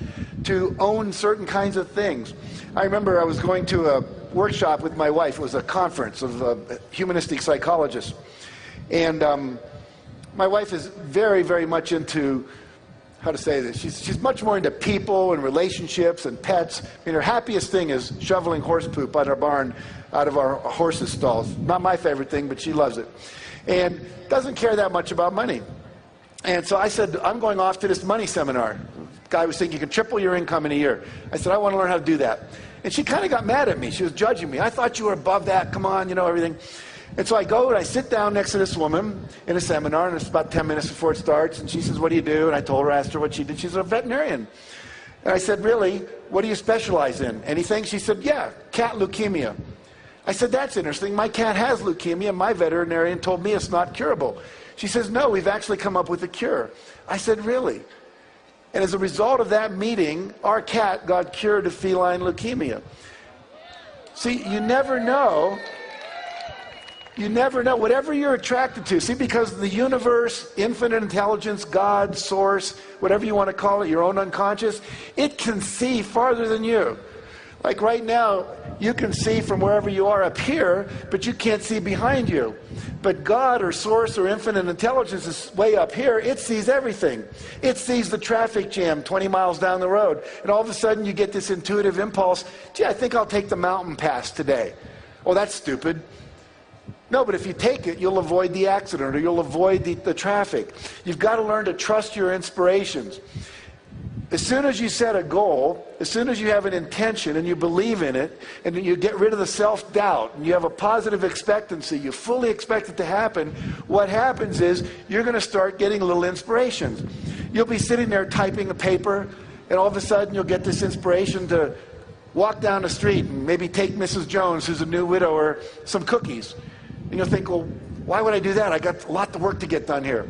B: to own certain kinds of things. I remember I was going to a workshop with my wife. It was a conference of humanistic psychologists. And my wife is very, very much into how to say this. She's much more into people and relationships and pets. I mean, her happiest thing is shoveling horse poop out of our barn, out of our horses' stalls. Not my favorite thing, but she loves it. And doesn't care that much about money. And so I said, I'm going off to this money seminar. The guy was saying, you can triple your income in a year. I said, I want to learn how to do that. And she kind of got mad at me. She was judging me. I thought you were above that. Come on, you know, everything. And so I go and I sit down next to this woman in a seminar, and it's about 10 minutes before it starts. And she says, what do you do? And I told her, asked her what she did. She's a veterinarian. And I said, really? What do you specialize in? Anything? She said, yeah, cat leukemia. I said, that's interesting. My cat has leukemia. My veterinarian told me it's not curable. She says, no, we've actually come up with a cure. I said, really? And as a result of that meeting, our cat got cured of feline leukemia. See, you never know. You never know. Whatever you're attracted to. See, because the universe, infinite intelligence, God, source, whatever you want to call it, your own unconscious, it can see farther than you. Like right now, you can see from wherever you are up here, but you can't see behind you. But God or source or infinite intelligence is way up here. It sees everything. It sees the traffic jam 20 miles down the road. And all of a sudden you get this intuitive impulse, gee, I think I'll take the mountain pass today. Oh, that's stupid. No, but if you take it, you'll avoid the accident or you'll avoid the traffic. You've got to learn to trust your inspirations. As soon as you set a goal, as soon as you have an intention and you believe in it, and you get rid of the self-doubt, and you have a positive expectancy, you fully expect it to happen, what happens is you're going to start getting little inspirations. You'll be sitting there typing a paper, and all of a sudden you'll get this inspiration to walk down the street and maybe take Mrs. Jones, who's a new widower, some cookies. And you'll think, well, why would I do that? I got a lot of work to get done here.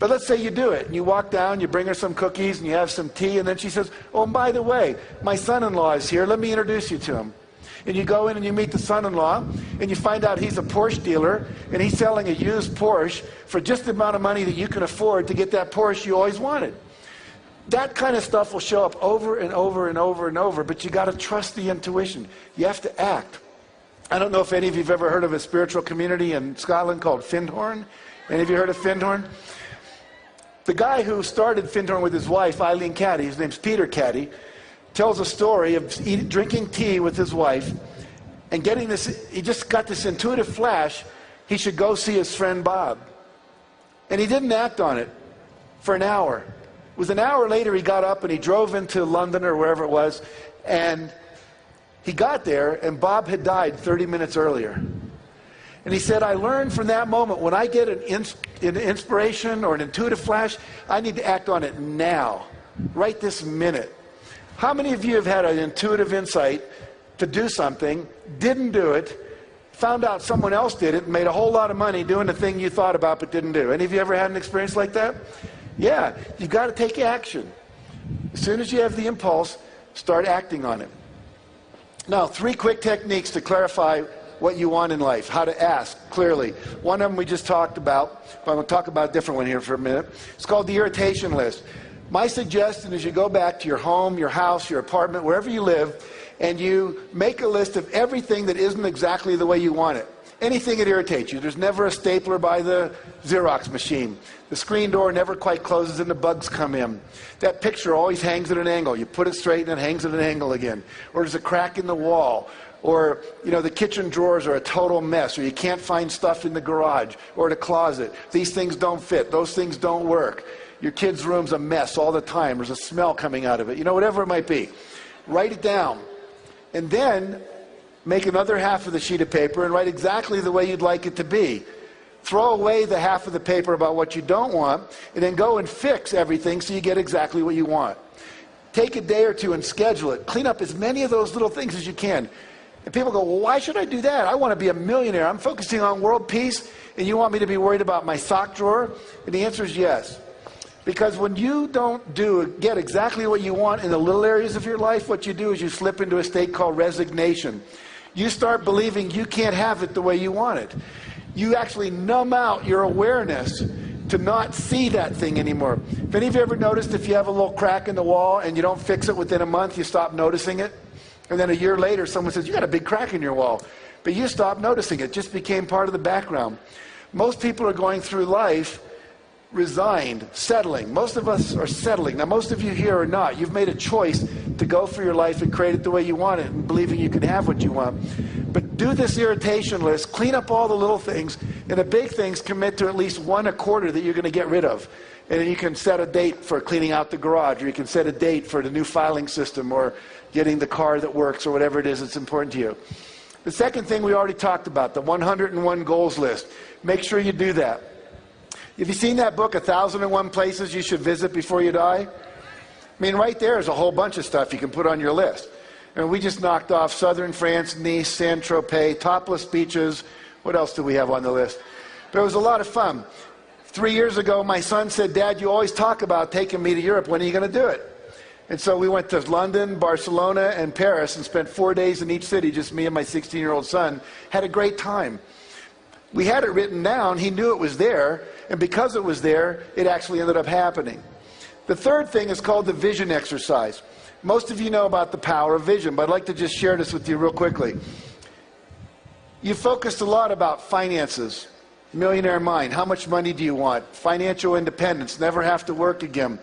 B: But let's say you do it, and you walk down, you bring her some cookies, and you have some tea, and then she says, oh, and by the way, my son-in-law is here, let me introduce you to him. And you go in and you meet the son-in-law, and you find out he's a Porsche dealer, and he's selling a used Porsche for just the amount of money that you can afford to get that Porsche you always wanted. That kind of stuff will show up over and over and over and over, but you got to trust the intuition. You have to act. I don't know if any of you have ever heard of a spiritual community in Scotland called Findhorn. Any of you heard of Findhorn? The guy who started Findhorn with his wife, Eileen Caddy, his name's Peter Caddy, tells a story of drinking tea with his wife and getting this, he just got this intuitive flash, he should go see his friend Bob. And he didn't act on it for an hour. It was an hour later he got up and he drove into London or wherever it was, and he got there and Bob had died 30 minutes earlier. And he said, I learned from that moment, when I get an inspiration or an intuitive flash, I need to act on it now, right this minute. How many of you have had an intuitive insight to do something, didn't do it, found out someone else did it, and made a whole lot of money doing the thing you thought about but didn't do? Any of you ever had an experience like that? Yeah, you've got to take action. As soon as you have the impulse, start acting on it. Now, 3 quick techniques to clarify what you want in life, how to ask clearly. One of them we just talked about, but I'm going to talk about a different one here for a minute. It's called the irritation list. My suggestion is you go back to your home, your house, your apartment, wherever you live, and you make a list of everything that isn't exactly the way you want it. Anything that irritates you. There's never a stapler by the Xerox machine. The screen door never quite closes and the bugs come in. That picture always hangs at an angle. You put it straight and it hangs at an angle again. Or there's a crack in the wall. Or, you know, the kitchen drawers are a total mess, or you can't find stuff in the garage or the closet. These things don't fit. Those things don't work. Your kid's room's a mess all the time. There's a smell coming out of it. You know, whatever it might be. Write it down. And then make another half of the sheet of paper and write exactly the way you'd like it to be. Throw away the half of the paper about what you don't want, and then go and fix everything so you get exactly what you want. Take a day or two and schedule it. Clean up as many of those little things as you can. And people go, well, why should I do that? I want to be a millionaire. I'm focusing on world peace, and you want me to be worried about my sock drawer? And the answer is yes. Because when you don't get exactly what you want in the little areas of your life, what you do is you slip into a state called resignation. You start believing you can't have it the way you want it. You actually numb out your awareness to not see that thing anymore. Have any of you ever noticed if you have a little crack in the wall and you don't fix it within a month, you stop noticing it? And then a year later, someone says, you got a big crack in your wall. But you stopped noticing it. It just became part of the background. Most people are going through life resigned, settling. Most of us are settling. Now, most of you here are not. You've made a choice to go for your life and create it the way you want it and believing you can have what you want. But do this irritation list, clean up all the little things, and the big things commit to at least one a quarter that you're going to get rid of. And then you can set a date for cleaning out the garage, or you can set a date for the new filing system, or getting the car that works, or whatever it is that's important to you. The second thing we already talked about, the 101 goals list. Make sure you do that. Have you seen that book, 1,001 Places You Should Visit Before You Die? I mean, right there is a whole bunch of stuff you can put on your list. And we just knocked off southern France, Nice, Saint-Tropez, topless beaches. What else do we have on the list? But it was a lot of fun. 3 years ago, my son said, "Dad, you always talk about taking me to Europe. When are you going to do it?" And so we went to London, Barcelona, and Paris and spent 4 days in each city, just me and my 16-year-old son. Had a great time. We had it written down. He knew it was there. And because it was there, it actually ended up happening. The third thing is called the vision exercise. Most of you know about the power of vision, but I'd like to just share this with you real quickly. You focused a lot about finances, millionaire mind. How much money do you want? Financial independence, never have to work again.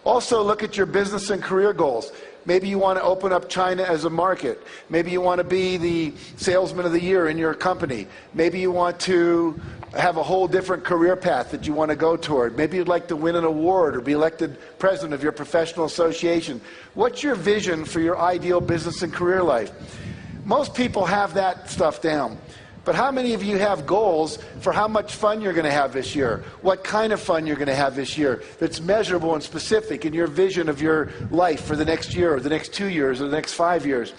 B: Also, look at your business and career goals. Maybe you want to open up China as a market. Maybe you want to be the salesman of the year in your company. Maybe you want to have a whole different career path that you want to go toward. Maybe you'd like to win an award or be elected president of your professional association. What's your vision for your ideal business and career life? Most people have that stuff down. But how many of you have goals for how much fun you're going to have this year? What kind of fun you're going to have this year that's measurable and specific in your vision of your life for the next year or the next 2 years or the next 5 years?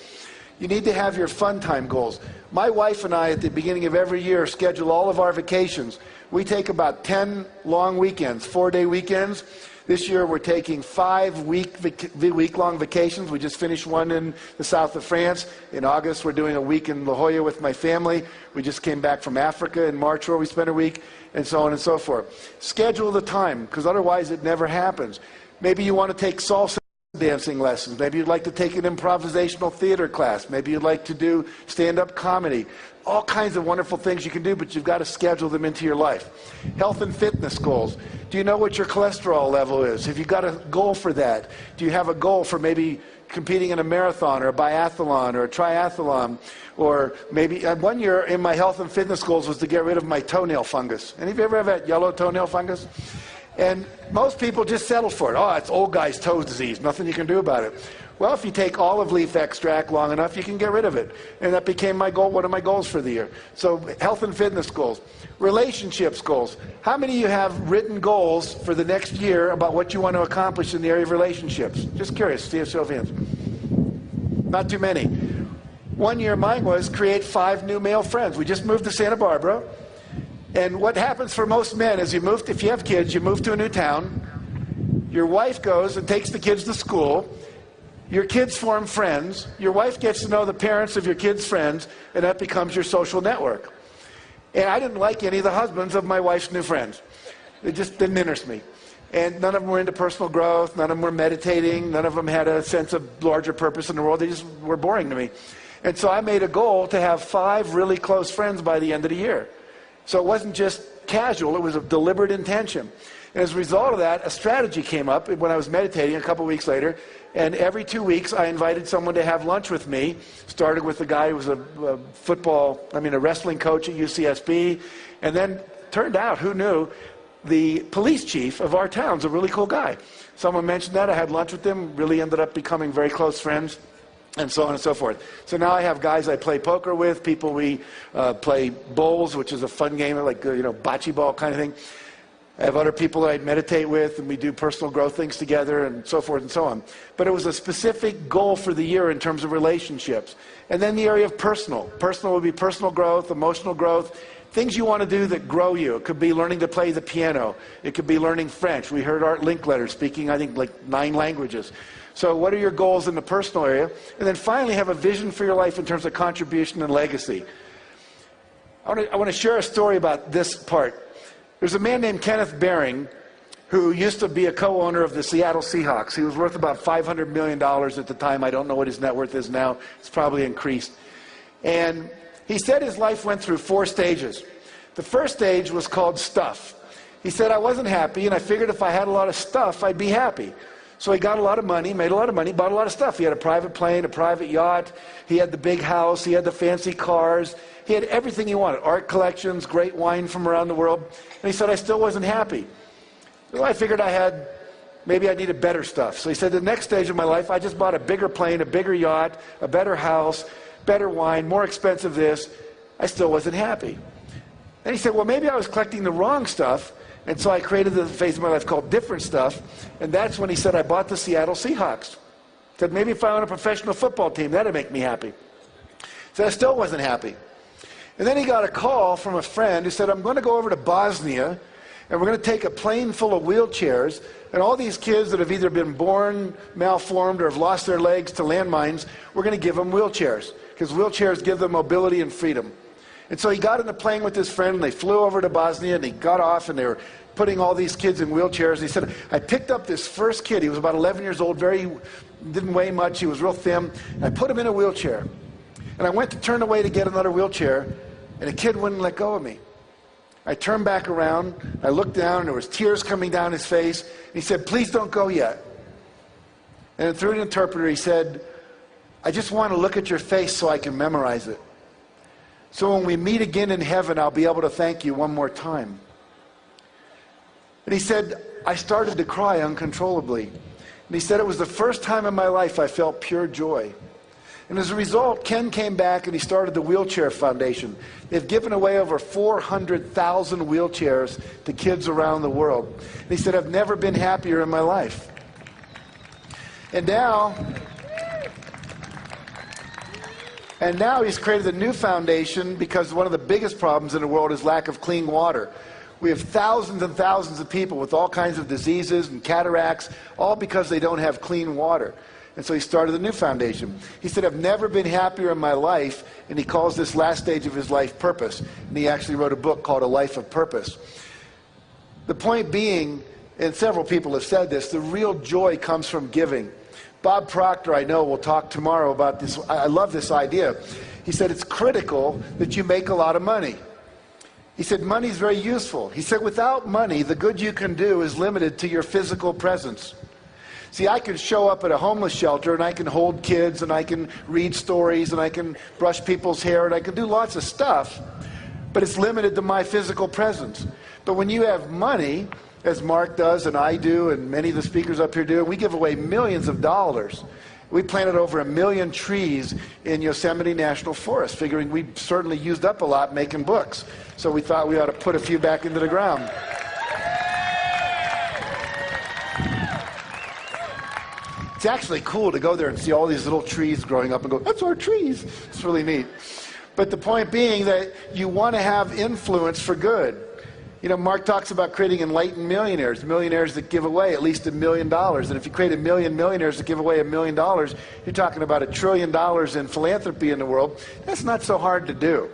B: You need to have your fun time goals. My wife and I, at the beginning of every year, schedule all of our vacations. We take about 10 long weekends, 4-day weekends. This year we're taking 5 week-long vacations. We just finished one in the south of France. In August we're doing a week in La Jolla with my family. We just came back from Africa in March where we spent a week, and so on and so forth. Schedule the time, because otherwise it never happens. Maybe you want to take salsa dancing lessons. Maybe you'd like to take an improvisational theater class. Maybe you'd like to do stand-up comedy. All kinds of wonderful things you can do, but you've got to schedule them into your life. Health and fitness goals. Do you know what your cholesterol level is? Have you got a goal for that? Do you have a goal for maybe competing in a marathon or a biathlon or a triathlon? Or maybe 1 year in my health and fitness goals was to get rid of my toenail fungus. Any of you ever have that yellow toenail fungus? And most people just settle for it. Oh, it's old guy's toe disease. Nothing you can do about it. Well, if you take olive leaf extract long enough, you can get rid of it. And that became my goal, one of my goals for the year. So health and fitness goals. Relationships goals. How many of you have written goals for the next year about what you want to accomplish in the area of relationships? Just curious, see a show of hands. Not too many. 1 year mine was create 5 new male friends. We just moved to Santa Barbara. And what happens for most men is if you have kids, you move to a new town. Your wife goes and takes the kids to school. Your kids form friends. Your wife gets to know the parents of your kids' friends, and that becomes your social network. And I didn't like any of the husbands of my wife's new friends. It just didn't interest me. And none of them were into personal growth. None of them were meditating. None of them had a sense of larger purpose in the world. They just were boring to me. And so I made a goal to have 5 really close friends by the end of the year. So it wasn't just casual. It was a deliberate intention. And as a result of that, a strategy came up when I was meditating a couple weeks later. And every 2 weeks, I invited someone to have lunch with me. Started with a guy who was a wrestling coach at UCSB. And then turned out, who knew, the police chief of our town's a really cool guy. Someone mentioned that. I had lunch with him. Really ended up becoming very close friends. And so on and so forth. So now I have guys I play poker with, people we play bowls, which is a fun game, like bocce ball kind of thing. I have other people that I meditate with, and we do personal growth things together, and so forth and so on. But it was a specific goal for the year in terms of relationships. And then the area of personal. Personal would be personal growth, emotional growth, things you want to do that grow you. It could be learning to play the piano. It could be learning French. We heard Art Linkletter speaking, I think, like 9 languages. So what are your goals in the personal area? And then finally, have a vision for your life in terms of contribution and legacy. I want to share a story about this part. There's a man named Kenneth Baring who used to be a co-owner of the Seattle Seahawks. He was worth about $500 million at the time. I don't know what his net worth is now. It's probably increased. And he said his life went through 4 stages. The first stage was called stuff. He said, I wasn't happy, and I figured if I had a lot of stuff, I'd be happy. So he got a lot of money, made a lot of money, bought a lot of stuff. He had a private plane, a private yacht. He had the big house. He had the fancy cars. He had everything he wanted, art collections, great wine from around the world. And he said, I still wasn't happy. So I figured maybe I needed better stuff. So he said, the next stage of my life, I just bought a bigger plane, a bigger yacht, a better house, better wine, more expensive this. I still wasn't happy. And he said, well, maybe I was collecting the wrong stuff. And so I created the phase of my life called different stuff. And that's when he said, I bought the Seattle Seahawks. He said, maybe if I own a professional football team, that'd make me happy. So I still wasn't happy. And then he got a call from a friend who said, I'm going to go over to Bosnia, and we're going to take a plane full of wheelchairs, and all these kids that have either been born malformed or have lost their legs to landmines, we're going to give them wheelchairs, because wheelchairs give them mobility and freedom. And so he got in the plane with his friend, and they flew over to Bosnia, and he got off, and they were putting all these kids in wheelchairs. And he said, I picked up this first kid. He was about 11 years old, didn't weigh much. He was real thin. And I put him in a wheelchair. And I went to turn away to get another wheelchair, and the kid wouldn't let go of me. I turned back around. I looked down, and there was tears coming down his face. And he said, please don't go yet. And through an interpreter, he said, I just want to look at your face so I can memorize it. So when we meet again in heaven, I'll be able to thank you one more time. And he said, I started to cry uncontrollably. And he said, it was the first time in my life I felt pure joy. And as a result, Ken came back and he started the Wheelchair Foundation. They've given away over 400,000 wheelchairs to kids around the world. And he said, I've never been happier in my life. And now he's created a new foundation because one of the biggest problems in the world is lack of clean water. We have thousands and thousands of people with all kinds of diseases and cataracts, all because they don't have clean water. And so he started a new foundation. He said, I've never been happier in my life, and he calls this last stage of his life purpose. And he actually wrote a book called A Life of Purpose. The point being, and several people have said this, the real joy comes from giving. Bob Proctor, I know, will talk tomorrow about this. I love this idea. He said, it's critical that you make a lot of money. He said, money's very useful. He said, without money, the good you can do is limited to your physical presence. See, I can show up at a homeless shelter, and I can hold kids, and I can read stories, and I can brush people's hair, and I can do lots of stuff, but it's limited to my physical presence. But when you have money, as Mark does, and I do, and many of the speakers up here do, and we give away millions of dollars. We planted over 1 million trees in Yosemite National Forest, figuring we certainly used up a lot making books. So we thought we ought to put a few back into the ground. It's actually cool to go there and see all these little trees growing up and go, that's our trees. It's really neat. But the point being that you want to have influence for good. You know, Mark talks about creating enlightened millionaires, millionaires that give away at least $1 million. And if you create 1 million millionaires that give away $1 million, you're talking about $1 trillion in philanthropy in the world. That's not so hard to do.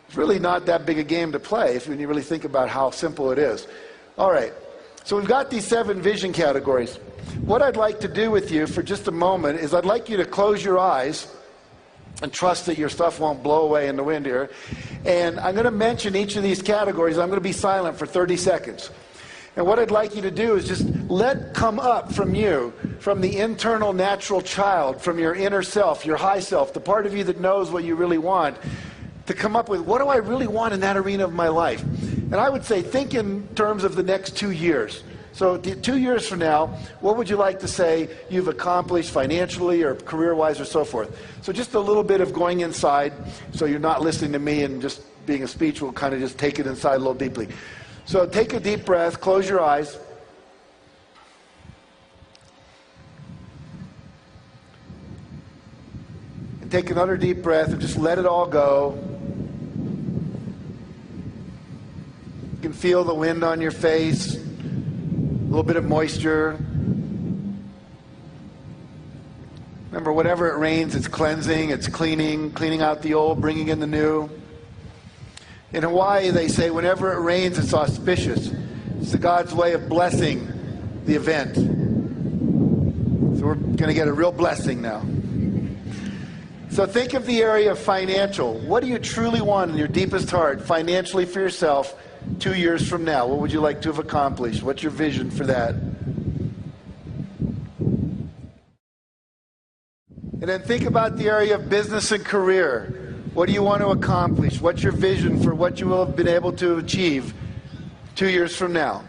B: It's really not that big a game to play when you really think about how simple it is. All right, so we've got these 7 vision categories. What I'd like to do with you for just a moment is I'd like you to close your eyes and trust that your stuff won't blow away in the wind here. And I'm going to mention each of these categories. I'm going to be silent for 30 seconds. And what I'd like you to do is just let come up from you, from the internal natural child, from your inner self, your high self, the part of you that knows what you really want, to come up with, what do I really want in that arena of my life? And I would say, think in terms of the next 2 years. So 2 years from now, what would you like to say you've accomplished financially or career-wise or so forth? So just a little bit of going inside, so you're not listening to me and just being a speech. We'll kind of just take it inside a little deeply. So take a deep breath, close your eyes. And take another deep breath and just let it all go. You can feel the wind on your face. A little bit of moisture. Remember, whenever it rains, it's cleansing, it's cleaning out the old, bringing in the new. In Hawaii, they say whenever it rains, it's auspicious. It's the God's way of blessing the event. So we're going to get a real blessing now. So think of the area of financial. What do you truly want in your deepest heart, financially for yourself 2 years from now? What would you like to have accomplished? What's your vision for that? And then think about the area of business and career. What do you want to accomplish? What's your vision for what you will have been able to achieve 2 years from now?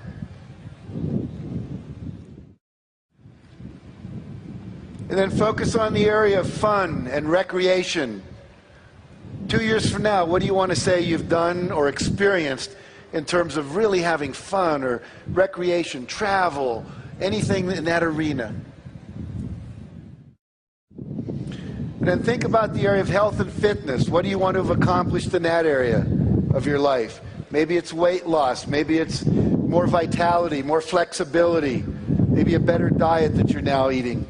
B: And then focus on the area of fun and recreation. 2 years from now, what do you want to say you've done or experienced in terms of really having fun or recreation, travel, anything in that arena? And then think about the area of health and fitness. What do you want to have accomplished in that area of your life? Maybe it's weight loss. Maybe it's more vitality, more flexibility. Maybe a better diet that you're now eating.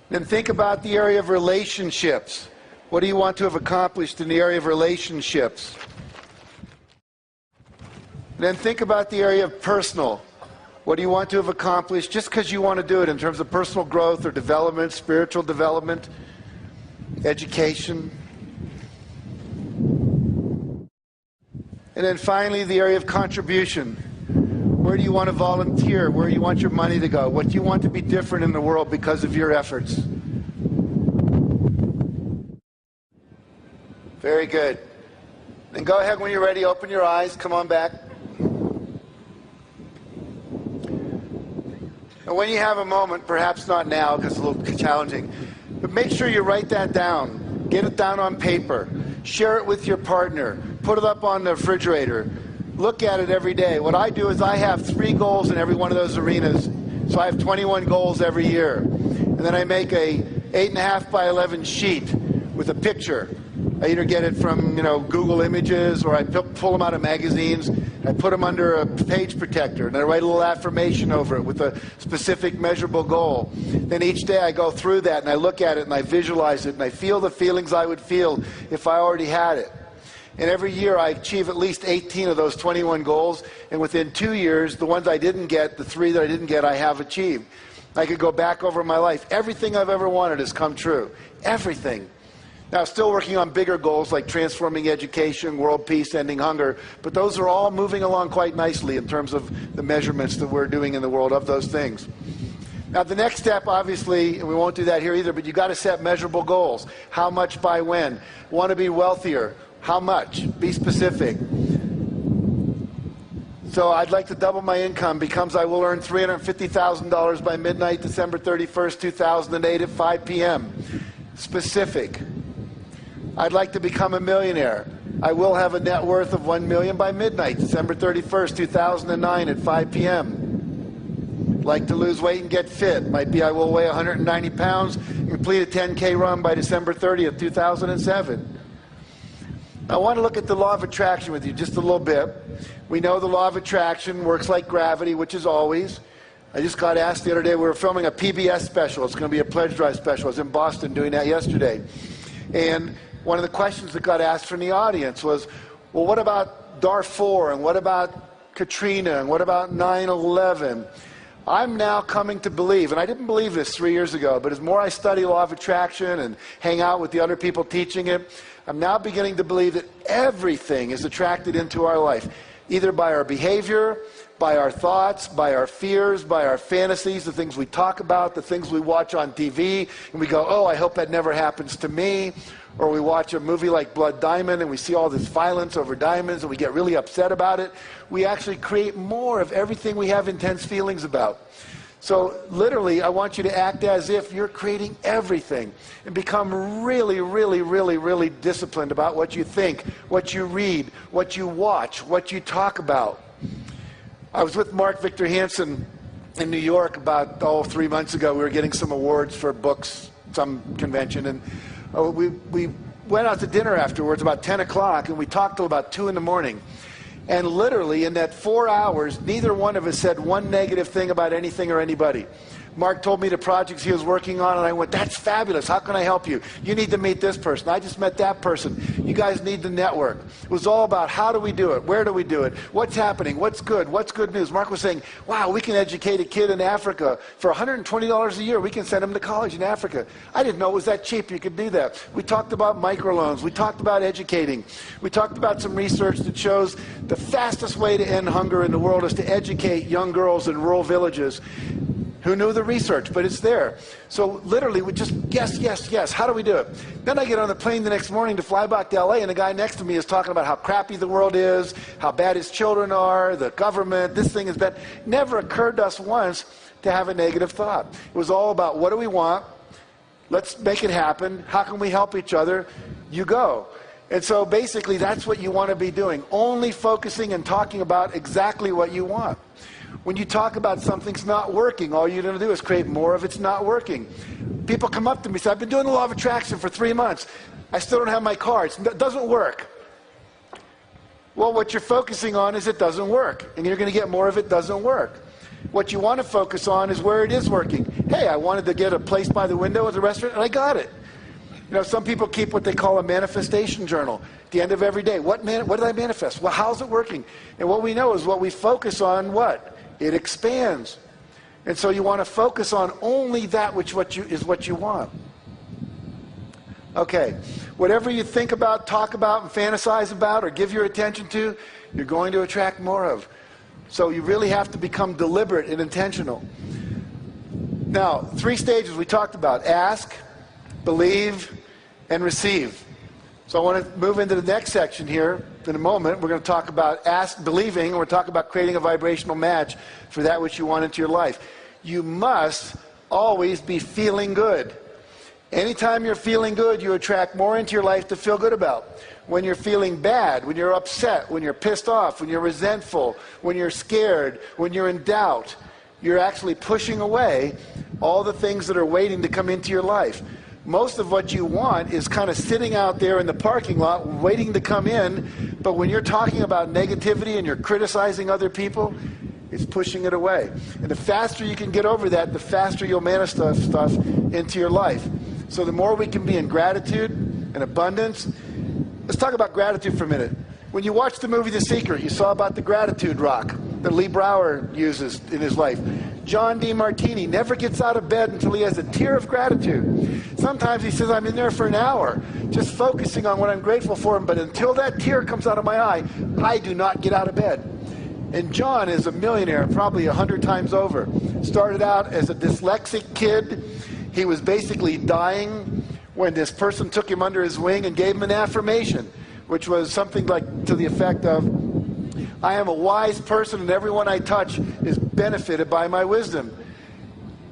B: Then think about the area of relationships. What do you want to have accomplished in the area of relationships? And then think about the area of personal. What do you want to have accomplished just because you want to do it in terms of personal growth or development, spiritual development, education? And then finally, the area of contribution. Where do you want to volunteer? Where do you want your money to go? What do you want to be different in the world because of your efforts? Very good. Then go ahead when you're ready, open your eyes, come on back. And when you have a moment, perhaps not now because it's a little challenging, but make sure you write that down. Get it down on paper. Share it with your partner. Put it up on the refrigerator. Look at it every day. What I do is I have 3 goals in every one of those arenas. So I have 21 goals every year. And then I make a 8.5 by 11 sheet with a picture. I either get it from Google Images or I pull them out of magazines. I put them under a page protector and I write a little affirmation over it with a specific measurable goal. Then each day I go through that and I look at it and I visualize it and I feel the feelings I would feel if I already had it. And every year I achieve at least 18 of those 21 goals. And within 2 years, the ones I didn't get, the 3 that I didn't get, I have achieved. I could go back over my life. Everything I've ever wanted has come true. Everything. Now, still working on bigger goals like transforming education, world peace, ending hunger. But those are all moving along quite nicely in terms of the measurements that we're doing in the world of those things. Now, the next step, obviously, and we won't do that here either, but you've got to set measurable goals. How much by when? Want to be wealthier? How much? Be specific. So I'd like to double my income because I will earn $350,000 by midnight, December 31st, 2008 at 5 p.m. Specific. I'd like to become a millionaire. I will have a net worth of $1 million by midnight, December 31st, 2009 at 5 p.m. Like to lose weight and get fit. Might be I will weigh 190 pounds and complete a 10K run by December 30th, 2007. I want to look at the law of attraction with you just a little bit. We know the law of attraction works like gravity, which is always. I just got asked the other day, we were filming a PBS special. It's going to be a pledge drive special. I was in Boston doing that yesterday. And one of the questions that got asked from the audience was, well, what about Darfur? And what about Katrina? And what about 9/11? I'm now coming to believe, and I didn't believe this 3 years ago, but as more I study law of attraction and hang out with the other people teaching it, I'm now beginning to believe that everything is attracted into our life, either by our behavior, by our thoughts, by our fears, by our fantasies, the things we talk about, the things we watch on TV, and we go, oh, I hope that never happens to me. Or we watch a movie like Blood Diamond and we see all this violence over diamonds and we get really upset about it. We actually create more of everything we have intense feelings about. So literally, I want you to act as if you're creating everything and become really, really, really, really disciplined about what you think, what you read, what you watch, what you talk about. I was with Mark Victor Hansen in New York about 3 months ago. We were getting some awards for books, some convention, and we went out to dinner afterwards about 10 o'clock, and we talked till about 2 in the morning. And literally, in that 4 hours, neither one of us said one negative thing about anything or anybody. Mark told me the projects he was working on, and I went, that's fabulous. How can I help you? You need to meet this person. I just met that person. You guys need to network. It was all about how do we do it? Where do we do it? What's happening? What's good? What's good news? Mark was saying, wow, we can educate a kid in Africa for $120 a year. We can send him to college in Africa. I didn't know it was that cheap you could do that. We talked about microloans. We talked about educating. We talked about some research that shows the fastest way to end hunger in the world is to educate young girls in rural villages. Who knew the research? But it's there. So literally, we just yes. How do we do it? Then I get on the plane the next morning to fly back to LA, and the guy next to me is talking about how crappy the world is, how bad his children are, the government, this thing is bad. Never occurred to us once to have a negative thought. It was all about what do we want? Let's make it happen. How can we help each other? You go. And so basically, that's what you want to be doing. Only focusing and talking about exactly what you want. When you talk about something's not working, all you're going to do is create more of it's not working. People come up to me and say, I've been doing the law of attraction for 3 months. I still don't have my car. It doesn't work. Well, what you're focusing on is it doesn't work. And you're going to get more of it doesn't work. What you want to focus on is where it is working. Hey, I wanted to get a place by the window at the restaurant, and I got it. You know, some people keep what they call a manifestation journal. At the end of every day, what did I manifest? Well, how's it working? And what we know is what we focus on, what? It expands. And so you want to focus on only that which is what you want. Okay, whatever you think about, talk about, and fantasize about, or give your attention to, you're going to attract more of. So you really have to become deliberate and intentional. Now, 3 stages we talked about: ask, believe, and receive. So I want to move into the next section here in a moment. We're going to talk about believing, and we're talking about creating a vibrational match for that which you want into your life. You must always be feeling good. Anytime you're feeling good, you attract more into your life to feel good about. When you're feeling bad, when you're upset, when you're pissed off, when you're resentful, when you're scared, when you're in doubt, you're actually pushing away all the things that are waiting to come into your life. Most of what you want is kind of sitting out there in the parking lot waiting to come in, but when you're talking about negativity and you're criticizing other people, it's pushing it away. And the faster you can get over that, the faster you'll manifest stuff into your life. So the more we can be in gratitude and abundance. Let's talk about gratitude for a minute. When you watch the movie The Secret, you saw about the gratitude rock that Lee Brower uses in his life. John DeMartini never gets out of bed until he has a tear of gratitude. Sometimes he says, I'm in there for an hour, just focusing on what I'm grateful for, but until that tear comes out of my eye, I do not get out of bed. And John is a millionaire, probably 100 times over. Started out as a dyslexic kid. He was basically dying when this person took him under his wing and gave him an affirmation, which was something like to the effect of, I am a wise person and everyone I touch is benefited by my wisdom.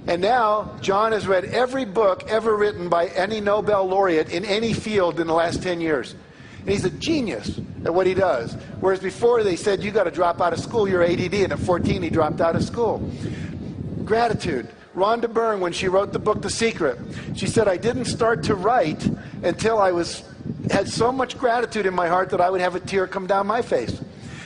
B: And now, John has read every book ever written by any Nobel laureate in any field in the last 10 years. And he's a genius at what he does. Whereas before they said, you got to drop out of school, you're ADD, and at 14 he dropped out of school. Gratitude. Rhonda Byrne, when she wrote the book The Secret, she said, I didn't start to write until I had so much gratitude in my heart that I would have a tear come down my face.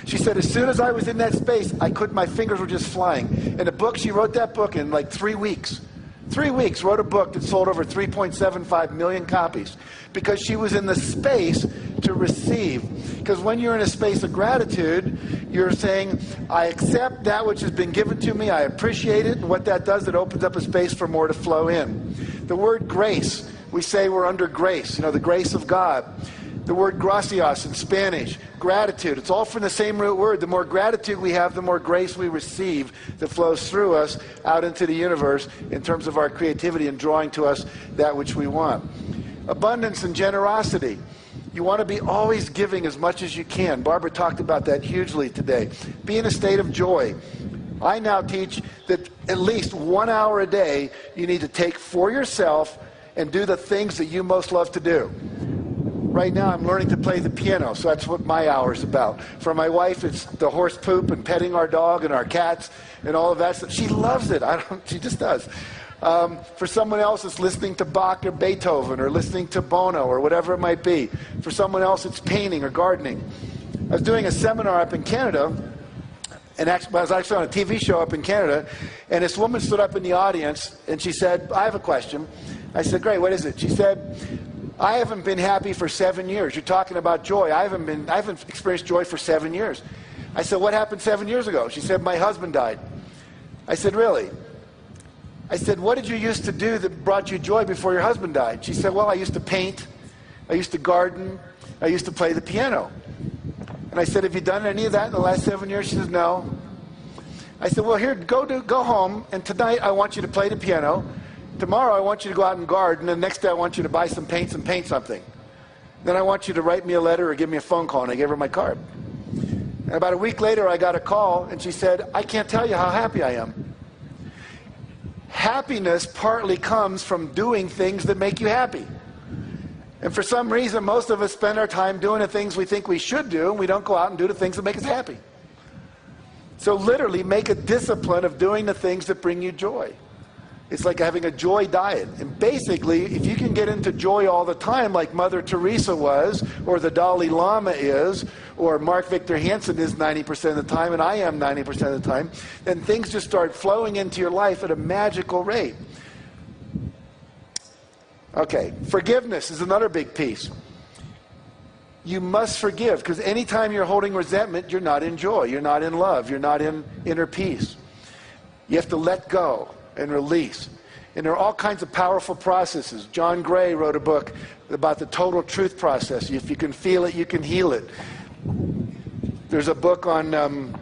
B: She said, as soon as I was in that space, my fingers were just flying. In a book, she wrote that book in like 3 weeks. 3 weeks, wrote a book that sold over 3.75 million copies because she was in the space to receive. Because when you're in a space of gratitude, you're saying, I accept that which has been given to me, I appreciate it, and what that does, it opens up a space for more to flow in. The word grace, we say we're under grace, the grace of God. The word gracias in Spanish, gratitude, it's all from the same root word. The more gratitude we have, the more grace we receive that flows through us out into the universe in terms of our creativity and drawing to us that which we want. Abundance and generosity. You want to be always giving as much as you can. Barbara talked about that hugely today. Be in a state of joy. I now teach that at least 1 hour a day you need to take for yourself and do the things that you most love to do. Right now I'm learning to play the piano, so that's what my hour is about. For my wife, it's the horse poop and petting our dog and our cats and all of that stuff. She loves it. She just does. For someone else, it's listening to Bach or Beethoven or listening to Bono or whatever it might be. For someone else, it's painting or gardening. I was doing a seminar up in Canada, And actually, I was actually on a TV show up in Canada, and this woman stood up in the audience, and she said, I have a question. I said, great, what is it? She said, I haven't been happy for 7 years. You're talking about joy. I haven't experienced joy for 7 years. I said, what happened 7 years ago? She said, my husband died. I said, really? I said, what did you used to do that brought you joy before your husband died? She said, well, I used to paint, I used to garden, I used to play the piano. And I said, have you done any of that in the last 7 years? She says, no. I said, well, here, go home, and tonight I want you to play the piano. Tomorrow I want you to go out and garden, and the next day I want you to buy some paints and paint something. Then I want you to write me a letter or give me a phone call, and I gave her my card. And about a week later I got a call, and she said, I can't tell you how happy I am. Happiness partly comes from doing things that make you happy. And for some reason, most of us spend our time doing the things we think we should do, and we don't go out and do the things that make us happy. So literally, make a discipline of doing the things that bring you joy. It's like having a joy diet. And basically, if you can get into joy all the time, like Mother Teresa was, or the Dalai Lama is, or Mark Victor Hansen is 90% of the time, and I am 90% of the time, then things just start flowing into your life at a magical rate. Okay, forgiveness is another big piece. You must forgive, because anytime you're holding resentment, you're not in joy, you're not in love, you're not in inner peace. You have to let go and release. And there are all kinds of powerful processes. John Gray wrote a book about the total truth process. If you can feel it, you can heal it. There's a book on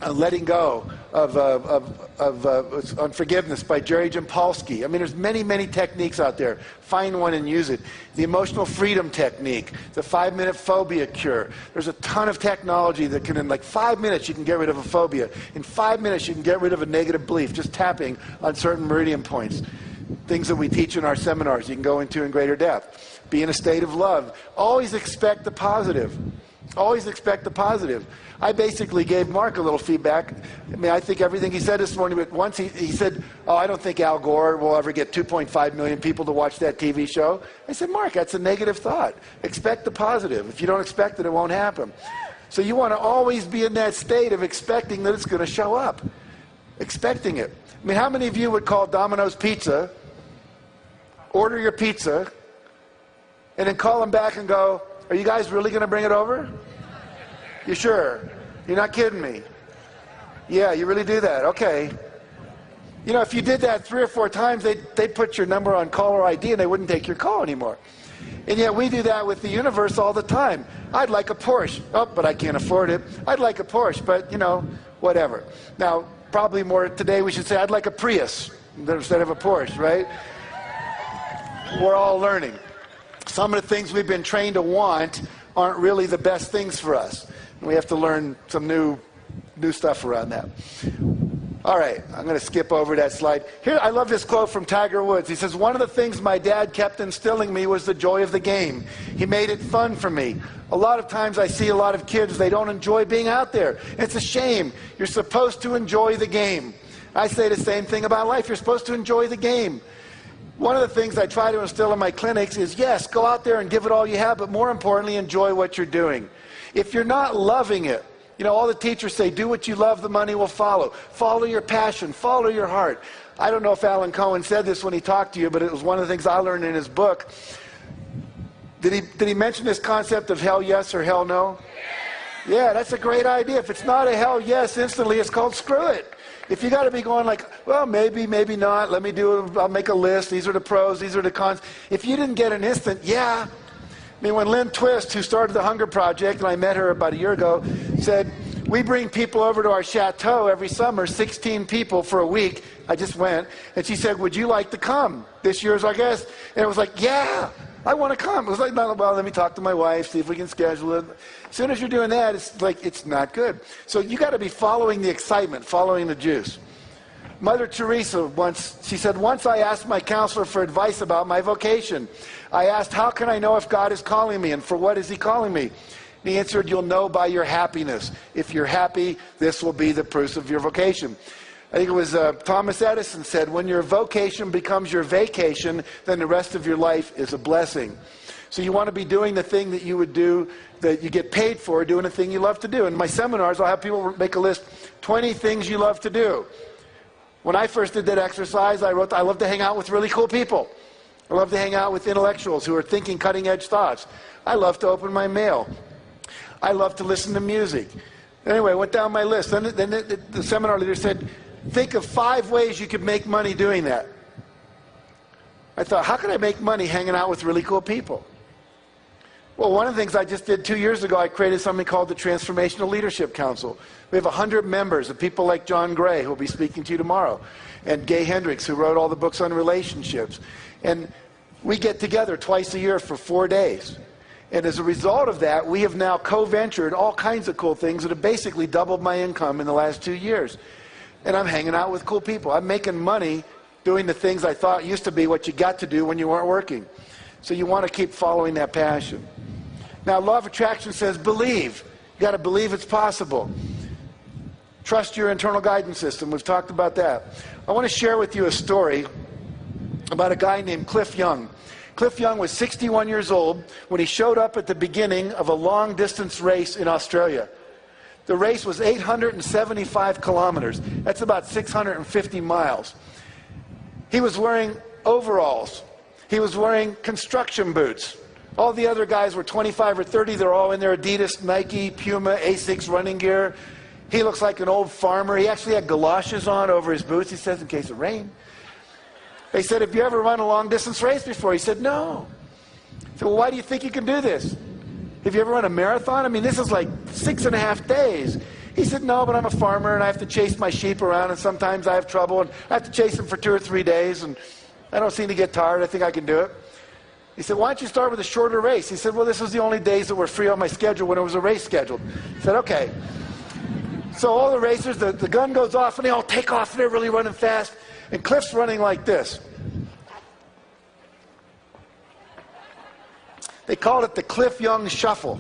B: letting go on forgiveness by Jerry Jampolsky. I mean, there's many, many techniques out there. Find one and use it. The emotional freedom technique, the 5-minute phobia cure. There's a ton of technology that can, in like 5 minutes, you can get rid of a phobia. In 5 minutes, you can get rid of a negative belief, just tapping on certain meridian points. Things that we teach in our seminars, you can go into in greater depth. Be in a state of love. Always expect the positive. Always expect the positive. I basically gave Mark a little feedback. I mean, I think everything he said this morning, but once he said, oh, I don't think Al Gore will ever get 2.5 million people to watch that TV show. I said, Mark, that's a negative thought. Expect the positive. If you don't expect it, it won't happen. So you want to always be in that state of expecting that it's going to show up. Expecting it. I mean, how many of you would call Domino's Pizza, order your pizza, and then call them back and go, are you guys really going to bring it over? You sure? You're not kidding me? Yeah, you really do that. Okay. You know, if you did that 3 or 4 times, they'd put your number on caller ID and they wouldn't take your call anymore. And yet we do that with the universe all the time. I'd like a Porsche. Oh, but I can't afford it. I'd like a Porsche, but, you know, whatever. Now, probably more today we should say, I'd like a Prius instead of a Porsche, right? We're all learning. Some of the things we've been trained to want aren't really the best things for us. We have to learn some new stuff around that. All right, I'm going to skip over that slide. Here, I love this quote from Tiger Woods. He says, one of the things my dad kept instilling me was the joy of the game. He made it fun for me. A lot of times I see a lot of kids, they don't enjoy being out there. It's a shame. You're supposed to enjoy the game. I say the same thing about life. You're supposed to enjoy the game. One of the things I try to instill in my clinics is, yes, go out there and give it all you have, but more importantly, enjoy what you're doing. If you're not loving it, you know, all the teachers say, do what you love, the money will follow. Follow your passion, follow your heart. I don't know if Alan Cohen said this when he talked to you, but it was one of the things I learned in his book. Did he mention this concept of hell yes or hell no? Yeah, that's a great idea. If it's not a hell yes instantly, it's called screw it. If you got to be going like, well, maybe, maybe not, I'll make a list, these are the pros, these are the cons. If you didn't get an instant, yeah. I mean, when Lynn Twist, who started the Hunger Project, and I met her about a year ago, said, we bring people over to our chateau every summer, 16 people for a week. I just went, and she said, would you like to come this year as our guest? And it was like, yeah, I want to come. It was like, well, let me talk to my wife, see if we can schedule it. As soon as you're doing that, it's like, it's not good. So you got to be following the excitement, following the juice. Mother Teresa once I asked my counselor for advice about my vocation. I asked, how can I know if God is calling me and for what is he calling me? He answered, you'll know by your happiness. If you're happy, this will be the proof of your vocation. I think it was Thomas Edison said, when your vocation becomes your vacation, then the rest of your life is a blessing. So you want to be doing the thing that you would do, that you get paid for, doing the thing you love to do. In my seminars, I'll have people make a list, 20 things you love to do. When I first did that exercise, I wrote, I love to hang out with really cool people. I love to hang out with intellectuals who are thinking cutting-edge thoughts. I love to open my mail. I love to listen to music. Anyway, I went down my list. Then the seminar leader said, think of 5 ways you could make money doing that. I thought, how can I make money hanging out with really cool people? Well, one of the things I just did 2 years ago, I created something called the Transformational Leadership Council. We have 100 members of people like John Gray, who will be speaking to you tomorrow, and Gay Hendricks, who wrote all the books on relationships. And we get together twice a year for 4 days. And as a result of that, we have now co-ventured all kinds of cool things that have basically doubled my income in the last 2 years. And I'm hanging out with cool people. I'm making money doing the things I thought used to be what you got to do when you weren't working. So you want to keep following that passion. Now, law of attraction says believe. You got to believe it's possible. Trust your internal guidance system. We've talked about that. I want to share with you a story about a guy named Cliff Young. Cliff Young was 61 years old when he showed up at the beginning of a long-distance race in Australia. The race was 875 kilometers. That's about 650 miles. He was wearing overalls. He was wearing construction boots. All the other guys were 25 or 30. They're all in their Adidas, Nike, Puma, Asics running gear. He looks like an old farmer. He actually had galoshes on over his boots, he says, in case of rain. They said, have you ever run a long-distance race before? He said, no. I said, well, why do you think you can do this? Have you ever run a marathon? I mean, this is like 6.5 days. He said, no, but I'm a farmer, and I have to chase my sheep around, and sometimes I have trouble, and I have to chase them for 2 or 3 days, and I don't seem to get tired. I think I can do it. He said, why don't you start with a shorter race? He said, well, this was the only days that were free on my schedule when it was a race scheduled. I said, okay. So all the racers, the gun goes off, and they all take off, and they're really running fast. And Cliff's running like this. They called it the Cliff Young Shuffle.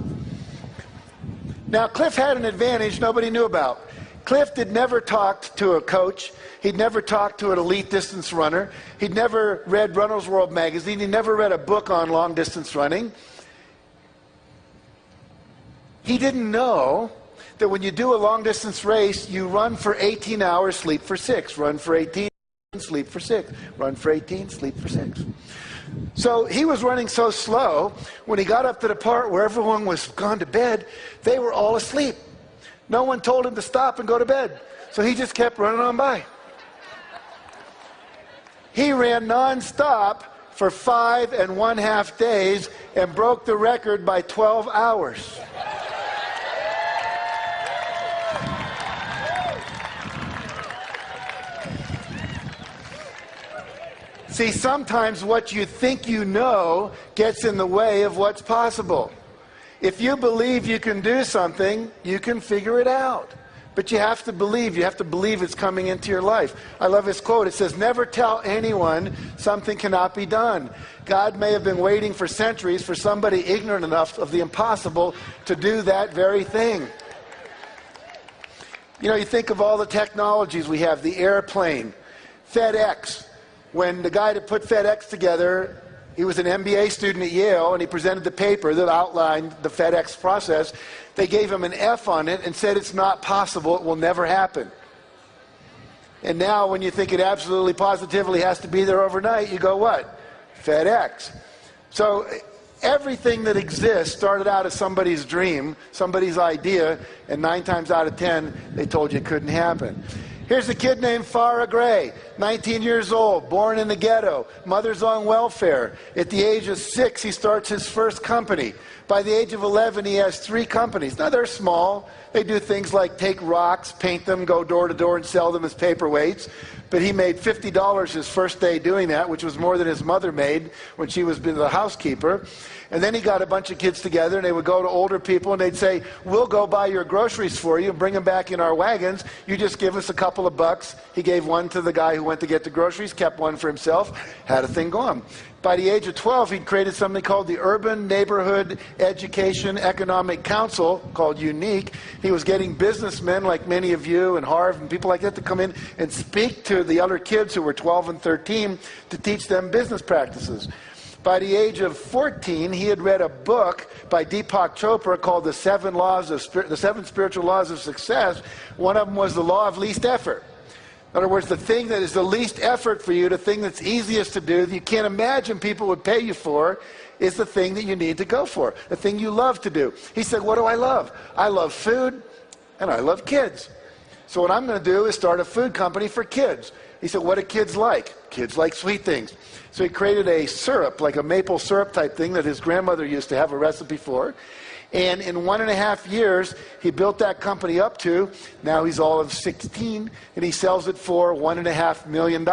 B: Now, Cliff had an advantage nobody knew about. Cliff had never talked to a coach. He'd never talked to an elite distance runner. He'd never read Runner's World magazine. He never read a book on long distance running. He didn't know that when you do a long distance race, you run for 18 hours, sleep for 6. Run for 18, sleep for 6. Run for 18, sleep for 6. So he was running so slow, when he got up to the part where everyone was gone to bed, they were all asleep. No one told him to stop and go to bed. So he just kept running on by. He ran nonstop for 5.5 days and broke the record by 12 hours. See, sometimes what you think you know gets in the way of what's possible. If you believe you can do something, you can figure it out. But you have to believe. You have to believe it's coming into your life. I love this quote. It says, never tell anyone something cannot be done. God may have been waiting for centuries for somebody ignorant enough of the impossible to do that very thing. You know, you think of all the technologies we have, the airplane, FedEx. When the guy that put FedEx together, he was an MBA student at Yale, and he presented the paper that outlined the FedEx process. They gave him an F on it and said it's not possible, it will never happen. And now when you think it absolutely positively has to be there overnight, you go what? FedEx. So everything that exists started out as somebody's dream, somebody's idea, and 9 times out of 10, they told you it couldn't happen. Here's a kid named Farrah Gray, 19 years old, born in the ghetto, mother's on welfare. At the age of 6, he starts his first company. By the age of 11, he has 3 companies. Now, they're small. They do things like take rocks, paint them, go door to door and sell them as paperweights. But he made $50 his first day doing that, which was more than his mother made when she was the housekeeper. And then he got a bunch of kids together, and they would go to older people, and they'd say, we'll go buy your groceries for you and bring them back in our wagons. You just give us a couple of bucks. He gave one to the guy who went to get the groceries, kept one for himself, had a thing going. By the age of 12, he'd created something called the Urban Neighborhood Education Economic Council, called UNIQUE. He was getting businessmen like many of you and Harv and people like that to come in and speak to the other kids who were 12 and 13 to teach them business practices. By the age of 14, he had read a book by Deepak Chopra called The Seven Spiritual Laws of Success. One of them was the law of least effort. In other words, the thing that is the least effort for you, the thing that's easiest to do, that you can't imagine people would pay you for, is the thing that you need to go for, the thing you love to do. He said, what do I love? I love food and I love kids. So what I'm going to do is start a food company for kids. He said, what do kids like? Kids like sweet things. So he created a syrup, like a maple syrup type thing that his grandmother used to have a recipe for. And in 1.5 years, he built that company up to, now he's all of 16, and he sells it for $1.5 million.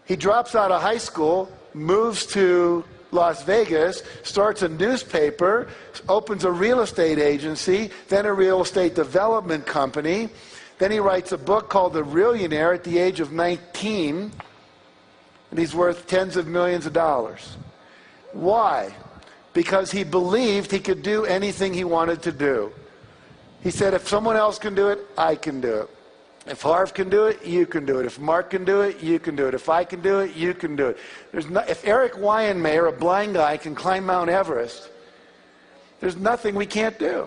B: He drops out of high school, moves to Las Vegas, starts a newspaper, opens a real estate agency, then a real estate development company. Then he writes a book called The Millionaire at the age of 19, and he's worth tens of millions of dollars. Why? Because he believed he could do anything he wanted to do. He said, if someone else can do it, I can do it. If Harv can do it, you can do it. If Mark can do it, you can do it. If I can do it, you can do it. If Eric Wyanmayer, a blind guy, can climb Mount Everest, there's nothing we can't do.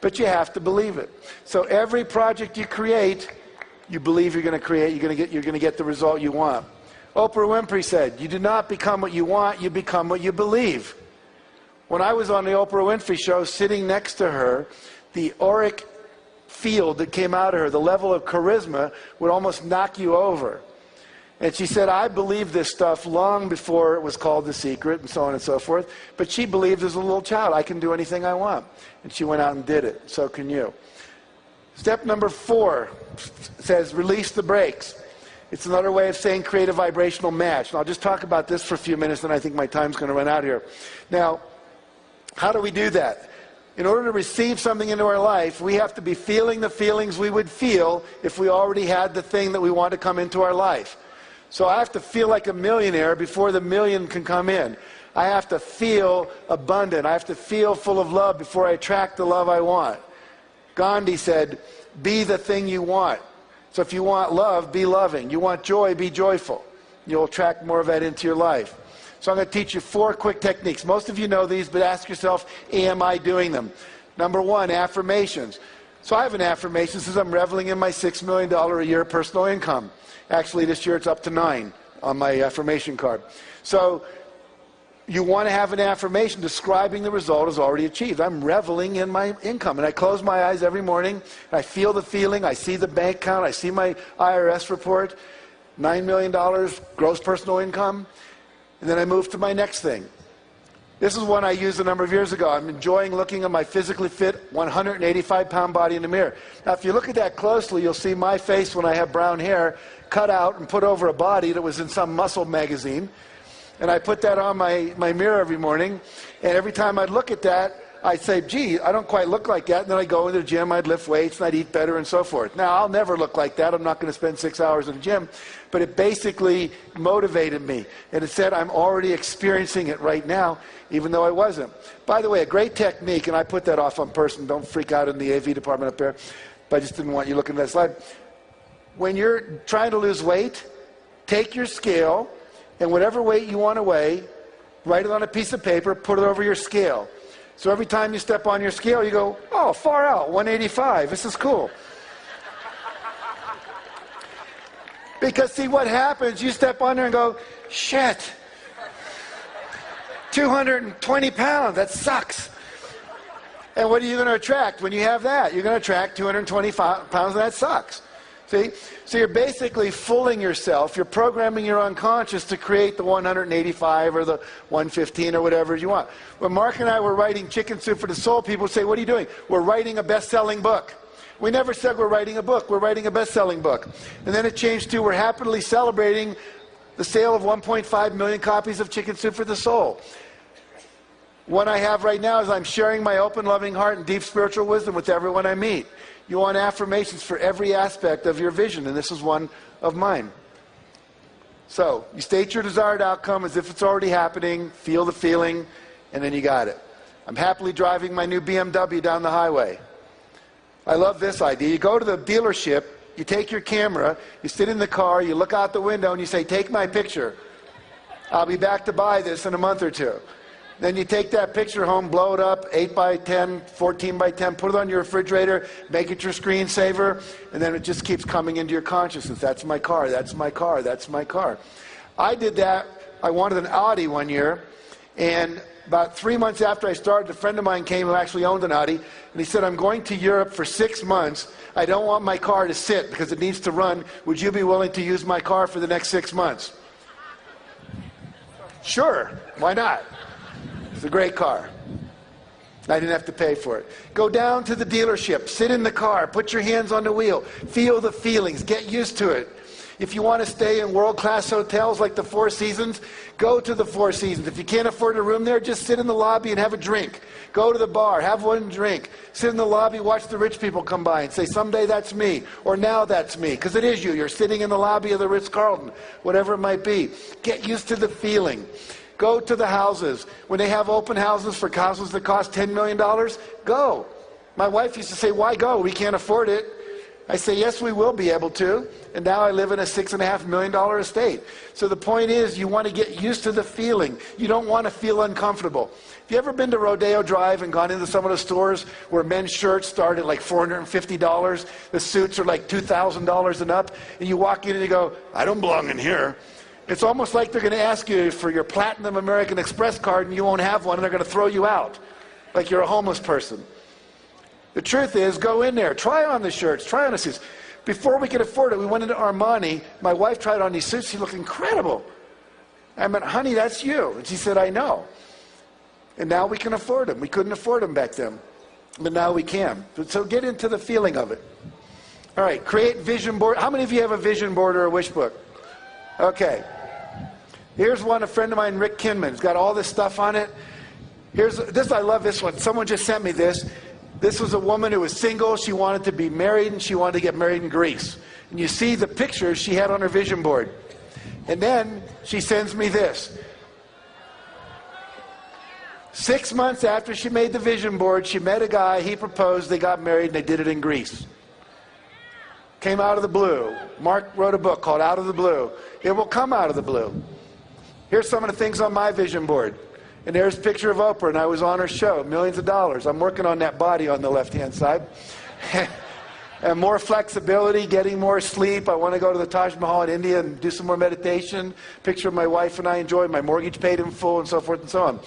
B: But you have to believe it. So every project you create, you believe you're going to create, you're going to get the result you want. Oprah Winfrey said, you do not become what you want, you become what you believe. When I was on the Oprah Winfrey show, sitting next to her, the auric field that came out of her, the level of charisma, would almost knock you over. And she said, I believed this stuff long before it was called The Secret and so on and so forth. But she believed as a little child, I can do anything I want. And she went out and did it. So can you. Step number 4 says, release the brakes. It's another way of saying create a vibrational match. And I'll just talk about this for a few minutes, and I think my time's going to run out here. Now, how do we do that? In order to receive something into our life, we have to be feeling the feelings we would feel if we already had the thing that we want to come into our life. So I have to feel like a millionaire before the million can come in. I have to feel abundant. I have to feel full of love before I attract the love I want. Gandhi said, be the thing you want. So if you want love, be loving. You want joy, be joyful. You'll attract more of that into your life. So I'm going to teach you 4 quick techniques. Most of you know these, but ask yourself, am I doing them? Number 1, affirmations. So I have an affirmation since I'm reveling in my $6 million a year personal income. Actually, this year it's up to 9 on my affirmation card. So you want to have an affirmation describing the result as already achieved. I'm reveling in my income. And I close my eyes every morning, and I feel the feeling. I see the bank account. I see my IRS report, $9 million gross personal income. And then I move to my next thing. This is one I used a number of years ago. I'm enjoying looking at my physically fit 185-pound body in the mirror. Now, if you look at that closely, you'll see my face when I have brown hair cut out and put over a body that was in some muscle magazine. And I put that on my mirror every morning. And every time I'd look at that, I'd say, gee, I don't quite look like that. And then I'd go into the gym, I'd lift weights, and I'd eat better and so forth. Now, I'll never look like that. I'm not going to spend 6 hours in the gym. But it basically motivated me. And it said I'm already experiencing it right now, even though I wasn't. By the way, a great technique, and I put that off on person. Don't freak out in the AV department up there. But I just didn't want you looking at that slide. When you're trying to lose weight, take your scale, and whatever weight you want to weigh, write it on a piece of paper, put it over your scale. So every time you step on your scale, you go, oh, far out, 185. This is cool. Because see what happens, you step on there and go, shit, 220 pounds, that sucks. And what are you going to attract when you have that? You're going to attract 220 pounds, and that sucks. See? So you're basically fooling yourself. You're programming your unconscious to create the 185 or the 115 or whatever you want. When Mark and I were writing Chicken Soup for the Soul, people would say, what are you doing? We're writing a best-selling book. We never said we're writing a book. We're writing a best-selling book. And then it changed to we're happily celebrating the sale of 1.5 million copies of Chicken Soup for the Soul. What I have right now is I'm sharing my open, loving heart and deep spiritual wisdom with everyone I meet. You want affirmations for every aspect of your vision, and this is one of mine. So, you state your desired outcome as if it's already happening, feel the feeling, and then you got it. I'm happily driving my new BMW down the highway. I love this idea. You go to the dealership, you take your camera, you sit in the car, you look out the window, and you say, take my picture. I'll be back to buy this in a month or two. Then you take that picture home, blow it up, 8 by 10, 14 by 10, put it on your refrigerator, make it your screensaver, and then it just keeps coming into your consciousness. That's my car, that's my car, that's my car. I did that. I wanted an Audi one year, and about 3 months after I started, a friend of mine came who actually owned an Audi, and he said, I'm going to Europe for 6 months. I don't want my car to sit because it needs to run. Would you be willing to use my car for the next 6 months? Sure, why not? It's a great car. I didn't have to pay for it. Go down to the dealership, sit in the car, put your hands on the wheel, feel the feelings, get used to it. If you want to stay in world-class hotels like the Four Seasons, go to the Four Seasons. If you can't afford a room there, just sit in the lobby and have a drink. Go to the bar, have one drink. Sit in the lobby, watch the rich people come by and say, someday that's me, or now that's me, because it is you. You're sitting in the lobby of the Ritz-Carlton, whatever it might be. Get used to the feeling. Go to the houses. When they have open houses for houses that cost $10 million, go. My wife used to say, why go? We can't afford it. I say, yes, we will be able to. And now I live in a $6.5 million estate. So the point is, you want to get used to the feeling. You don't want to feel uncomfortable. Have you ever been to Rodeo Drive and gone into some of the stores where men's shirts start at like $450? The suits are like $2,000 and up. And you walk in and you go, I don't belong in here. It's almost like they're going to ask you for your Platinum American Express card and you won't have one and they're going to throw you out like you're a homeless person. The truth is, go in there, try on the shirts, try on the suits. Before we could afford it, we went into Armani. My wife tried on these suits. She looked incredible. I went, honey, that's you. And she said, I know. And now we can afford them. We couldn't afford them back then. But now we can. So get into the feeling of it. All right, create vision board. How many of you have a vision board or a wish book? Okay. Here's one, a friend of mine, Rick Kinman's got all this stuff on it. Here's this, I love this one. Someone just sent me this. This was a woman who was single. She wanted to be married, and she wanted to get married in Greece. And you see the pictures she had on her vision board. And then she sends me this. 6 months after she made the vision board, she met a guy, he proposed, they got married, and they did it in Greece. Came out of the blue. Mark wrote a book called Out of the Blue. It will come out of the blue. Here's some of the things on my vision board. And there's a picture of Oprah, and I was on her show, millions of dollars. I'm working on that body on the left-hand side. And more flexibility, getting more sleep. I want to go to the Taj Mahal in India and do some more meditation. Picture of my wife and I enjoyed, my mortgage paid in full, and so forth and so on.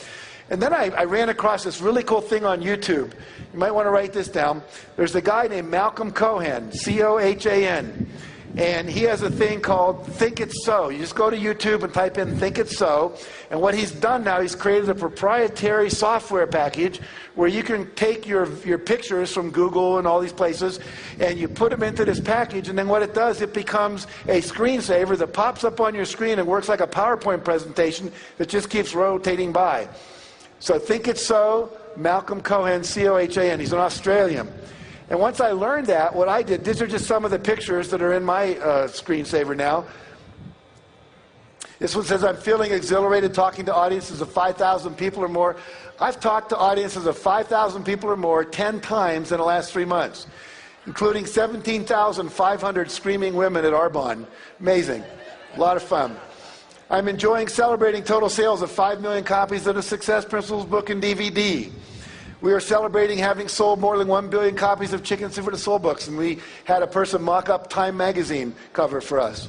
B: And then I ran across this really cool thing on YouTube. You might want to write this down. There's a guy named Malcolm Cohan, C-O-H-A-N. And he has a thing called Think It's So. You just go to YouTube and type in Think It's So. And what he's done now, he's created a proprietary software package where you can take your pictures from Google and all these places, and you put them into this package, and then what it does, it becomes a screensaver that pops up on your screen and works like a PowerPoint presentation that just keeps rotating by. So Think It's So, Malcolm Cohan, C-O-H-A-N. He's an Australian. And once I learned that, what I did, these are just some of the pictures that are in my screensaver now. This one says, I'm feeling exhilarated talking to audiences of 5,000 people or more. I've talked to audiences of 5,000 people or more 10 times in the last 3 months, including 17,500 screaming women at Arbonne. Amazing. A lot of fun. I'm enjoying celebrating total sales of 5 million copies of the Success Principles book and DVD. We are celebrating having sold more than 1 billion copies of Chicken Soup for the Soul books, and we had a person mock up Time magazine cover for us.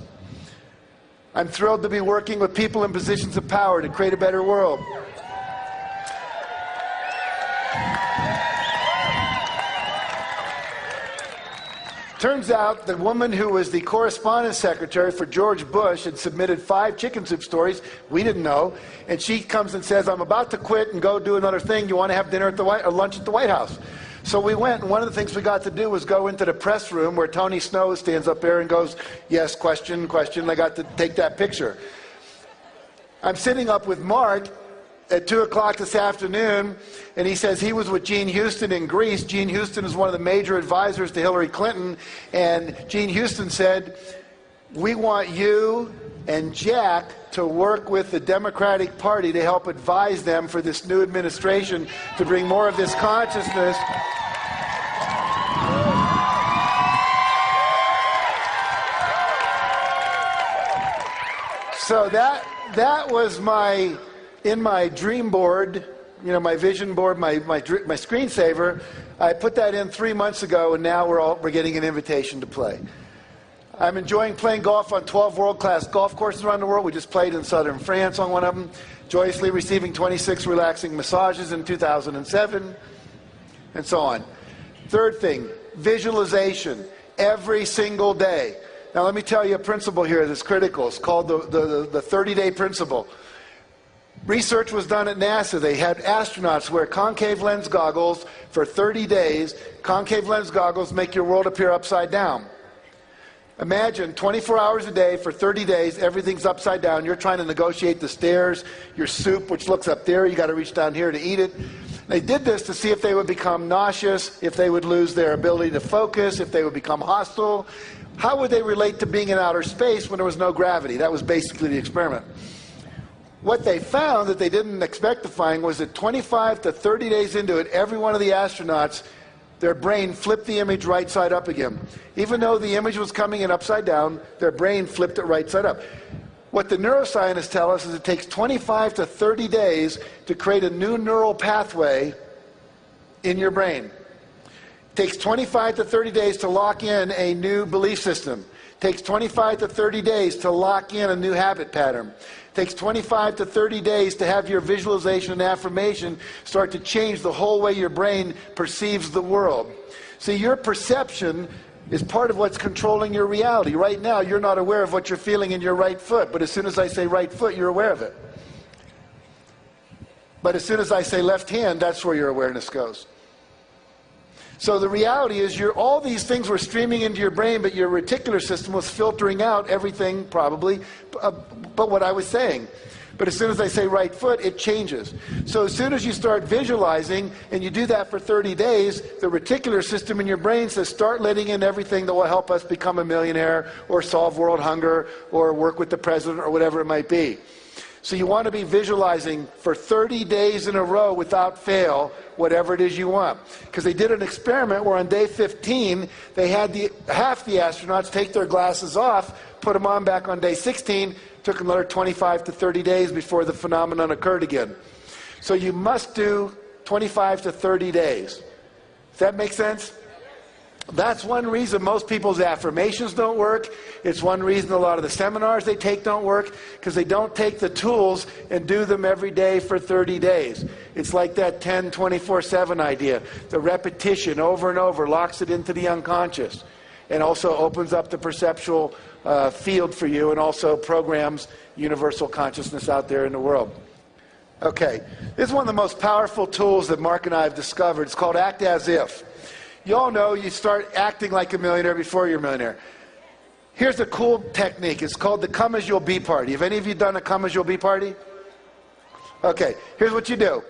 B: I'm thrilled to be working with people in positions of power to create a better world. Turns out the woman who was the correspondence secretary for George Bush had submitted 5 chicken soup stories. We didn't know. And she comes and says, I'm about to quit and go do another thing. You want to have dinner at the or lunch at the White House? So we went, and one of the things we got to do was go into the press room where Tony Snow stands up there and goes, yes, question, question. I got to take that picture. I'm sitting up with Mark at 2 o'clock this afternoon, and he says he was with Gene Houston in Greece. Gene Houston is one of the major advisors to Hillary Clinton, and Gene Houston said, we want you and Jack to work with the Democratic Party to help advise them for this new administration to bring more of this consciousness. So that was in my dream board, my vision board, my screensaver. I put that in 3 months ago, and now we're getting an invitation to play. I'm enjoying playing golf on 12 world-class golf courses around the world. We just played in southern France on one of them, joyously receiving 26 relaxing massages in 2007, and so on. Third thing, visualization every single day. Now let me tell you a principle here that's critical. It's called the 30-day principle. Research was done at NASA. They had astronauts wear concave lens goggles for 30 days. Concave lens goggles make your world appear upside down. Imagine 24 hours a day for 30 days, everything's upside down. You're trying to negotiate the stairs, your soup, which looks up there, you got to reach down here to eat it. They did this to see if they would become nauseous, if they would lose their ability to focus, if they would become hostile. How would they relate to being in outer space when there was no gravity? That was basically the experiment. What they found that they didn't expect to find was that 25 to 30 days into it, every one of the astronauts, their brain flipped the image right side up again. Even though the image was coming in upside down, their brain flipped it right side up. What the neuroscientists tell us is it takes 25 to 30 days to create a new neural pathway in your brain. It takes 25 to 30 days to lock in a new belief system. It takes 25 to 30 days to lock in a new habit pattern. It takes 25 to 30 days to have your visualization and affirmation start to change the whole way your brain perceives the world. See, your perception is part of what's controlling your reality. Right now, you're not aware of what you're feeling in your right foot, but as soon as I say right foot, you're aware of it. But as soon as I say left hand, that's where your awareness goes. So the reality is all these things were streaming into your brain, but your reticular system was filtering out everything probably but what I was saying. But as soon as I say right foot, it changes. So as soon as you start visualizing, and you do that for 30 days, the reticular system in your brain says start letting in everything that will help us become a millionaire, or solve world hunger, or work with the president, or whatever it might be. So you want to be visualizing for 30 days in a row without fail whatever it is you want. Because they did an experiment where on day 15, they had half the astronauts take their glasses off, put them on back on day 16, took another 25 to 30 days before the phenomenon occurred again. So you must do 25 to 30 days. Does that make sense? That's one reason most people's affirmations don't work. It's one reason a lot of the seminars they take don't work, because they don't take the tools and do them every day for 30 days. It's like that 10-24/7 idea. The repetition over and over locks it into the unconscious and also opens up the perceptual field for you, and also programs universal consciousness out there in the world. Okay, this is one of the most powerful tools that Mark and I have discovered. It's called Act As If. You all know you start acting like a millionaire before you're a millionaire. Here's a cool technique. It's called the Come As You'll Be party. Have any of you done a Come As You'll Be party? Okay, here's what you do.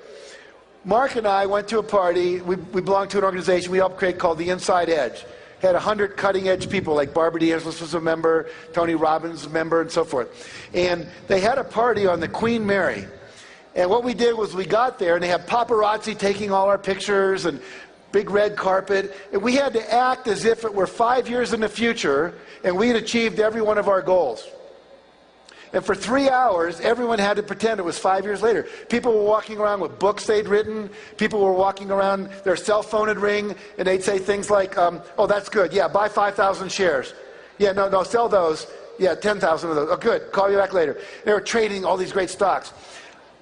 B: Mark and I went to a party. We belong to an organization we helped create called The Inside Edge. Had 100 cutting-edge people, like Barbara DeAngelis was a member, Tony Robbins was a member, and so forth. And they had a party on the Queen Mary. And what we did was we got there, and they had paparazzi taking all our pictures, and big red carpet, and we had to act as if it were 5 years in the future, and we had achieved every one of our goals. And for 3 hours, everyone had to pretend it was 5 years later. People were walking around with books they'd written. People were walking around, their cell phone would ring, and they'd say things like, oh, that's good. Yeah, buy 5,000 shares. Yeah, no, sell those. Yeah, 10,000 of those. Oh, good. Call you back later. They were trading all these great stocks.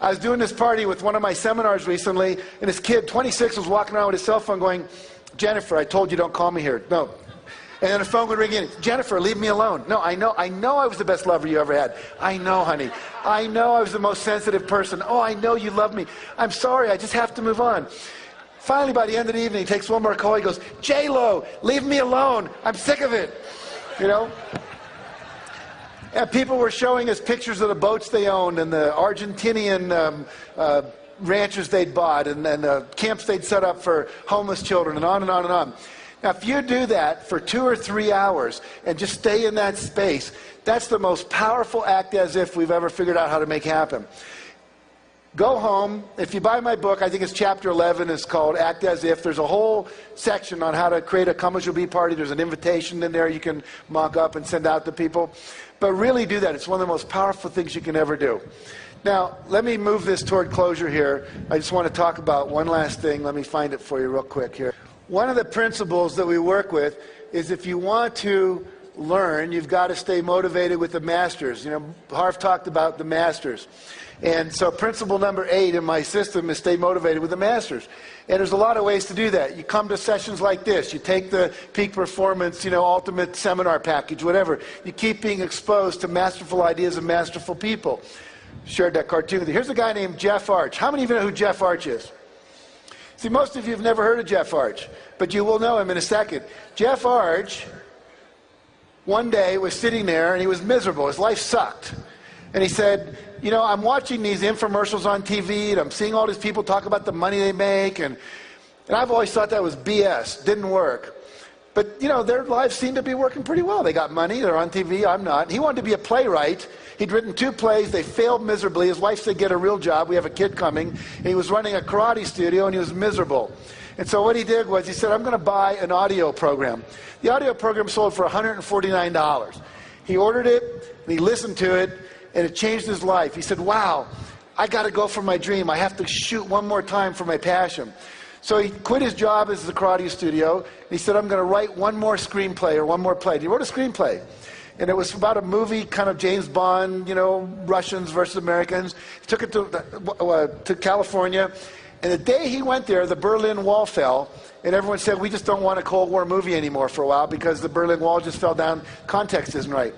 B: I was doing this party with one of my seminars recently, and this kid, 26, was walking around with his cell phone going, Jennifer, I told you don't call me here. No. And then the phone would ring in. Jennifer, leave me alone. No, I know I was the best lover you ever had. I know, honey. I know I was the most sensitive person. Oh, I know you love me. I'm sorry, I just have to move on. Finally, by the end of the evening, he takes one more call. He goes, J-Lo, leave me alone. I'm sick of it. You know? And people were showing us pictures of the boats they owned and the Argentinian ranches they'd bought and the camps they'd set up for homeless children, and on and on and on. Now, if you do that for 2 or 3 hours and just stay in that space, that's the most powerful act as if we've ever figured out how to make happen. Go home. If you buy my book, I think it's chapter 11. It's called Act As If. There's a whole section on how to create a come as you'll be party. There's an invitation in there you can mock up and send out to people. But really do that. It's one of the most powerful things you can ever do. Now, let me move this toward closure here. I just want to talk about one last thing. Let me find it for you real quick here. One of the principles that we work with is if you want to learn, you've got to stay motivated with the masters. You know, Harv talked about the masters. And so principle number 8 in my system is stay motivated with the masters. And there's a lot of ways to do that. You come to sessions like this. You take the Peak Performance, ultimate seminar package, whatever. You keep being exposed to masterful ideas and masterful people. Shared that cartoon with you. Here's a guy named Jeff Arch. How many of you know who Jeff Arch is? See, most of you have never heard of Jeff Arch, but you will know him in a second. Jeff Arch, one day, was sitting there and he was miserable. His life sucked. And he said, I'm watching these infomercials on TV and I'm seeing all these people talk about the money they make. And I've always thought that was BS. Didn't work. But, their lives seem to be working pretty well. They got money. They're on TV. I'm not. He wanted to be a playwright. He'd written 2 plays. They failed miserably. His wife said, get a real job. We have a kid coming. And he was running a karate studio and he was miserable. And so what he did was he said, I'm going to buy an audio program. The audio program sold for $149. He ordered it and he listened to it. And it changed his life. He said, wow, I got to go for my dream. I have to shoot one more time for my passion. So he quit his job as the karate studio. And he said, I'm going to write one more screenplay or one more play. And he wrote a screenplay. And it was about a movie, kind of James Bond, Russians versus Americans. He took it to California. And the day he went there, the Berlin Wall fell. And everyone said, we just don't want a Cold War movie anymore for a while because the Berlin Wall just fell down. Context isn't right.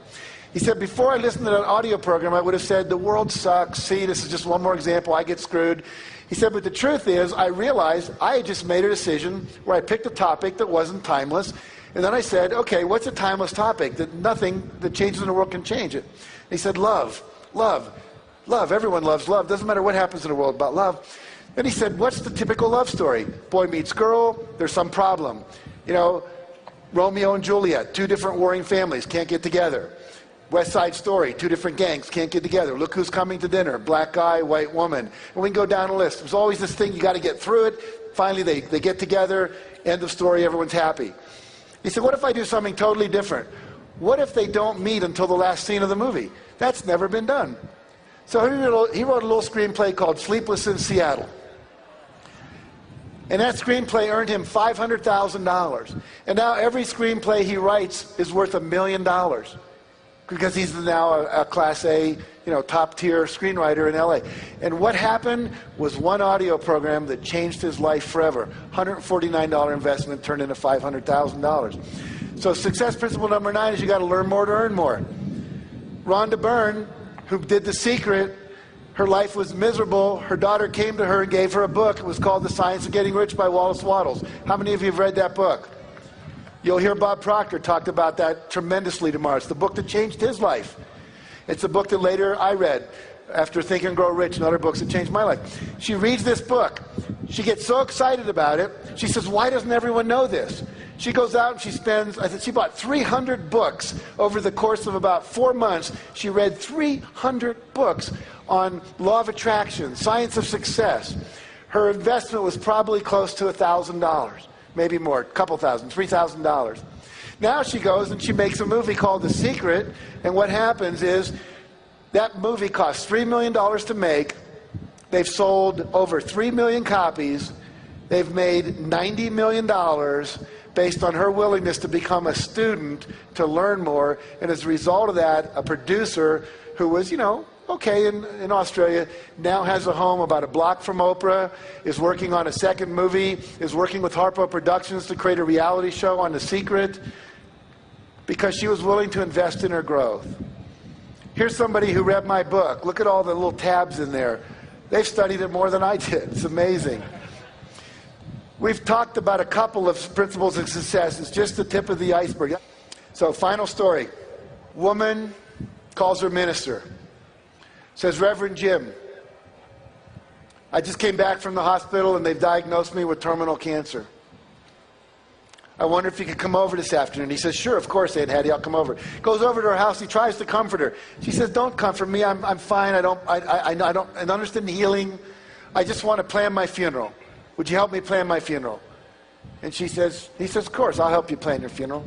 B: He said, before I listened to that audio program, I would have said, the world sucks. See, this is just one more example. I get screwed. He said, but the truth is, I realized I had just made a decision where I picked a topic that wasn't timeless. And then I said, okay, what's a timeless topic that nothing that changes in the world can change it? And he said, love, love, love. Everyone loves love. Doesn't matter what happens in the world about love. Then he said, what's the typical love story? Boy meets girl, there's some problem. Romeo and Juliet, 2 different warring families, can't get together. West Side Story, 2 different gangs, can't get together. Look who's coming to dinner, black guy, white woman. And we can go down a list. There's always this thing, you got to get through it. Finally, they get together, end of story, everyone's happy. He said, what if I do something totally different? What if they don't meet until the last scene of the movie? That's never been done. So he wrote a little screenplay called Sleepless in Seattle. And that screenplay earned him $500,000. And now every screenplay he writes is worth $1 million. Because he's now a Class A, top-tier screenwriter in LA. And what happened was one audio program that changed his life forever. $149 investment turned into $500,000. So success principle number 9 is you got to learn more to earn more. Rhonda Byrne, who did The Secret, her life was miserable. Her daughter came to her and gave her a book. It was called The Science of Getting Rich by Wallace Wattles. How many of you have read that book? You'll hear Bob Proctor talk about that tremendously tomorrow. It's the book that changed his life. It's the book that later I read after Think and Grow Rich and other books that changed my life. She reads this book. She gets so excited about it. She says, why doesn't everyone know this? She goes out and she bought 300 books over the course of about 4 months. She read 300 books on law of attraction, science of success. Her investment was probably close to $1,000. Maybe more, a couple thousand, $3,000. Now she goes and she makes a movie called The Secret, and what happens is that movie costs $3 million to make. They've sold over 3 million copies. They've made $90 million based on her willingness to become a student, to learn more, and as a result of that, a producer who was, okay in Australia, now has a home about a block from Oprah, is working on a second movie, is working with Harpo Productions to create a reality show on The Secret, because she was willing to invest in her growth. Here's somebody who read my book. Look at all the little tabs in there. They've studied it more than I did. It's amazing. We've talked about a couple of principles of success. It's just the tip of the iceberg. So, final story. Woman calls her minister. Says, Reverend Jim, I just came back from the hospital and they've diagnosed me with terminal cancer. I wonder if you could come over this afternoon. He says, sure, of course, Aunt Hattie, I'll come over. Goes over to her house. He tries to comfort her. She says, don't comfort me. I'm fine. I don't understand healing. I just want to plan my funeral. Would you help me plan my funeral? And he says, of course, I'll help you plan your funeral.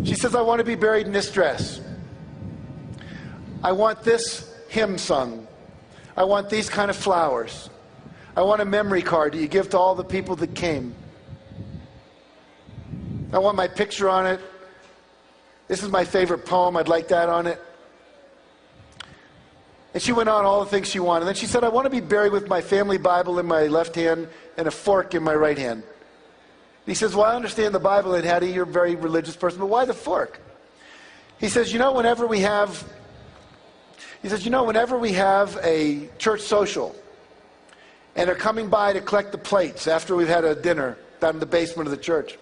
B: She says, I want to be buried in this dress. I want this hymn sung. I want these kind of flowers. I want a memory card that you give to all the people that came. I want my picture on it. This is my favorite poem. I'd like that on it. And she went on all the things she wanted. And then she said, I want to be buried with my family Bible in my left hand and a fork in my right hand. He says, well, I understand the Bible, and Hattie, you're a very religious person, but why the fork? He says, whenever we have a church social, and they're coming by to collect the plates after we've had a dinner down in the basement of the church,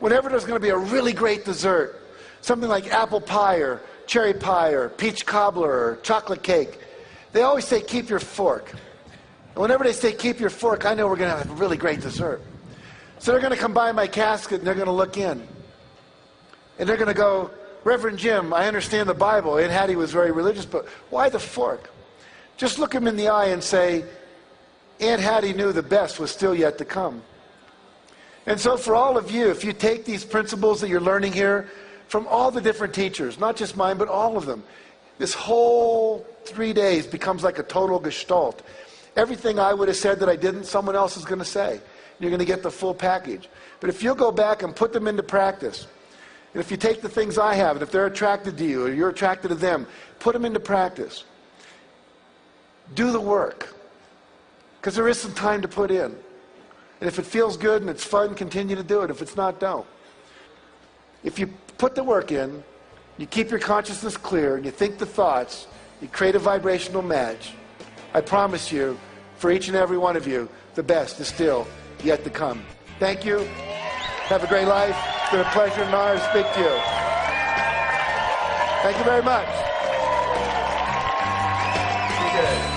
B: whenever there's going to be a really great dessert, something like apple pie or cherry pie or peach cobbler or chocolate cake, they always say, keep your fork. And whenever they say, keep your fork, I know we're going to have a really great dessert. So they're going to come by my casket and they're going to look in. And they're going to go, Reverend Jim, I understand the Bible. Aunt Hattie was very religious, but why the fork? Just look him in the eye and say, Aunt Hattie knew the best was still yet to come. And so for all of you, if you take these principles that you're learning here from all the different teachers, not just mine, but all of them, this whole 3 days becomes like a total gestalt. Everything I would have said that I didn't, someone else is going to say. You're going to get the full package. But if you'll go back and put them into practice, and if you take the things I have, and if they're attracted to you, or you're attracted to them, put them into practice. Do the work. Because there is some time to put in. And if it feels good and it's fun, continue to do it. If it's not, don't. If you put the work in, you keep your consciousness clear, and you think the thoughts, you create a vibrational match, I promise you, for each and every one of you, the best is still yet to come. Thank you. Have a great life. It's been a pleasure and an honor to speak to you. Thank you very much.
A: You did.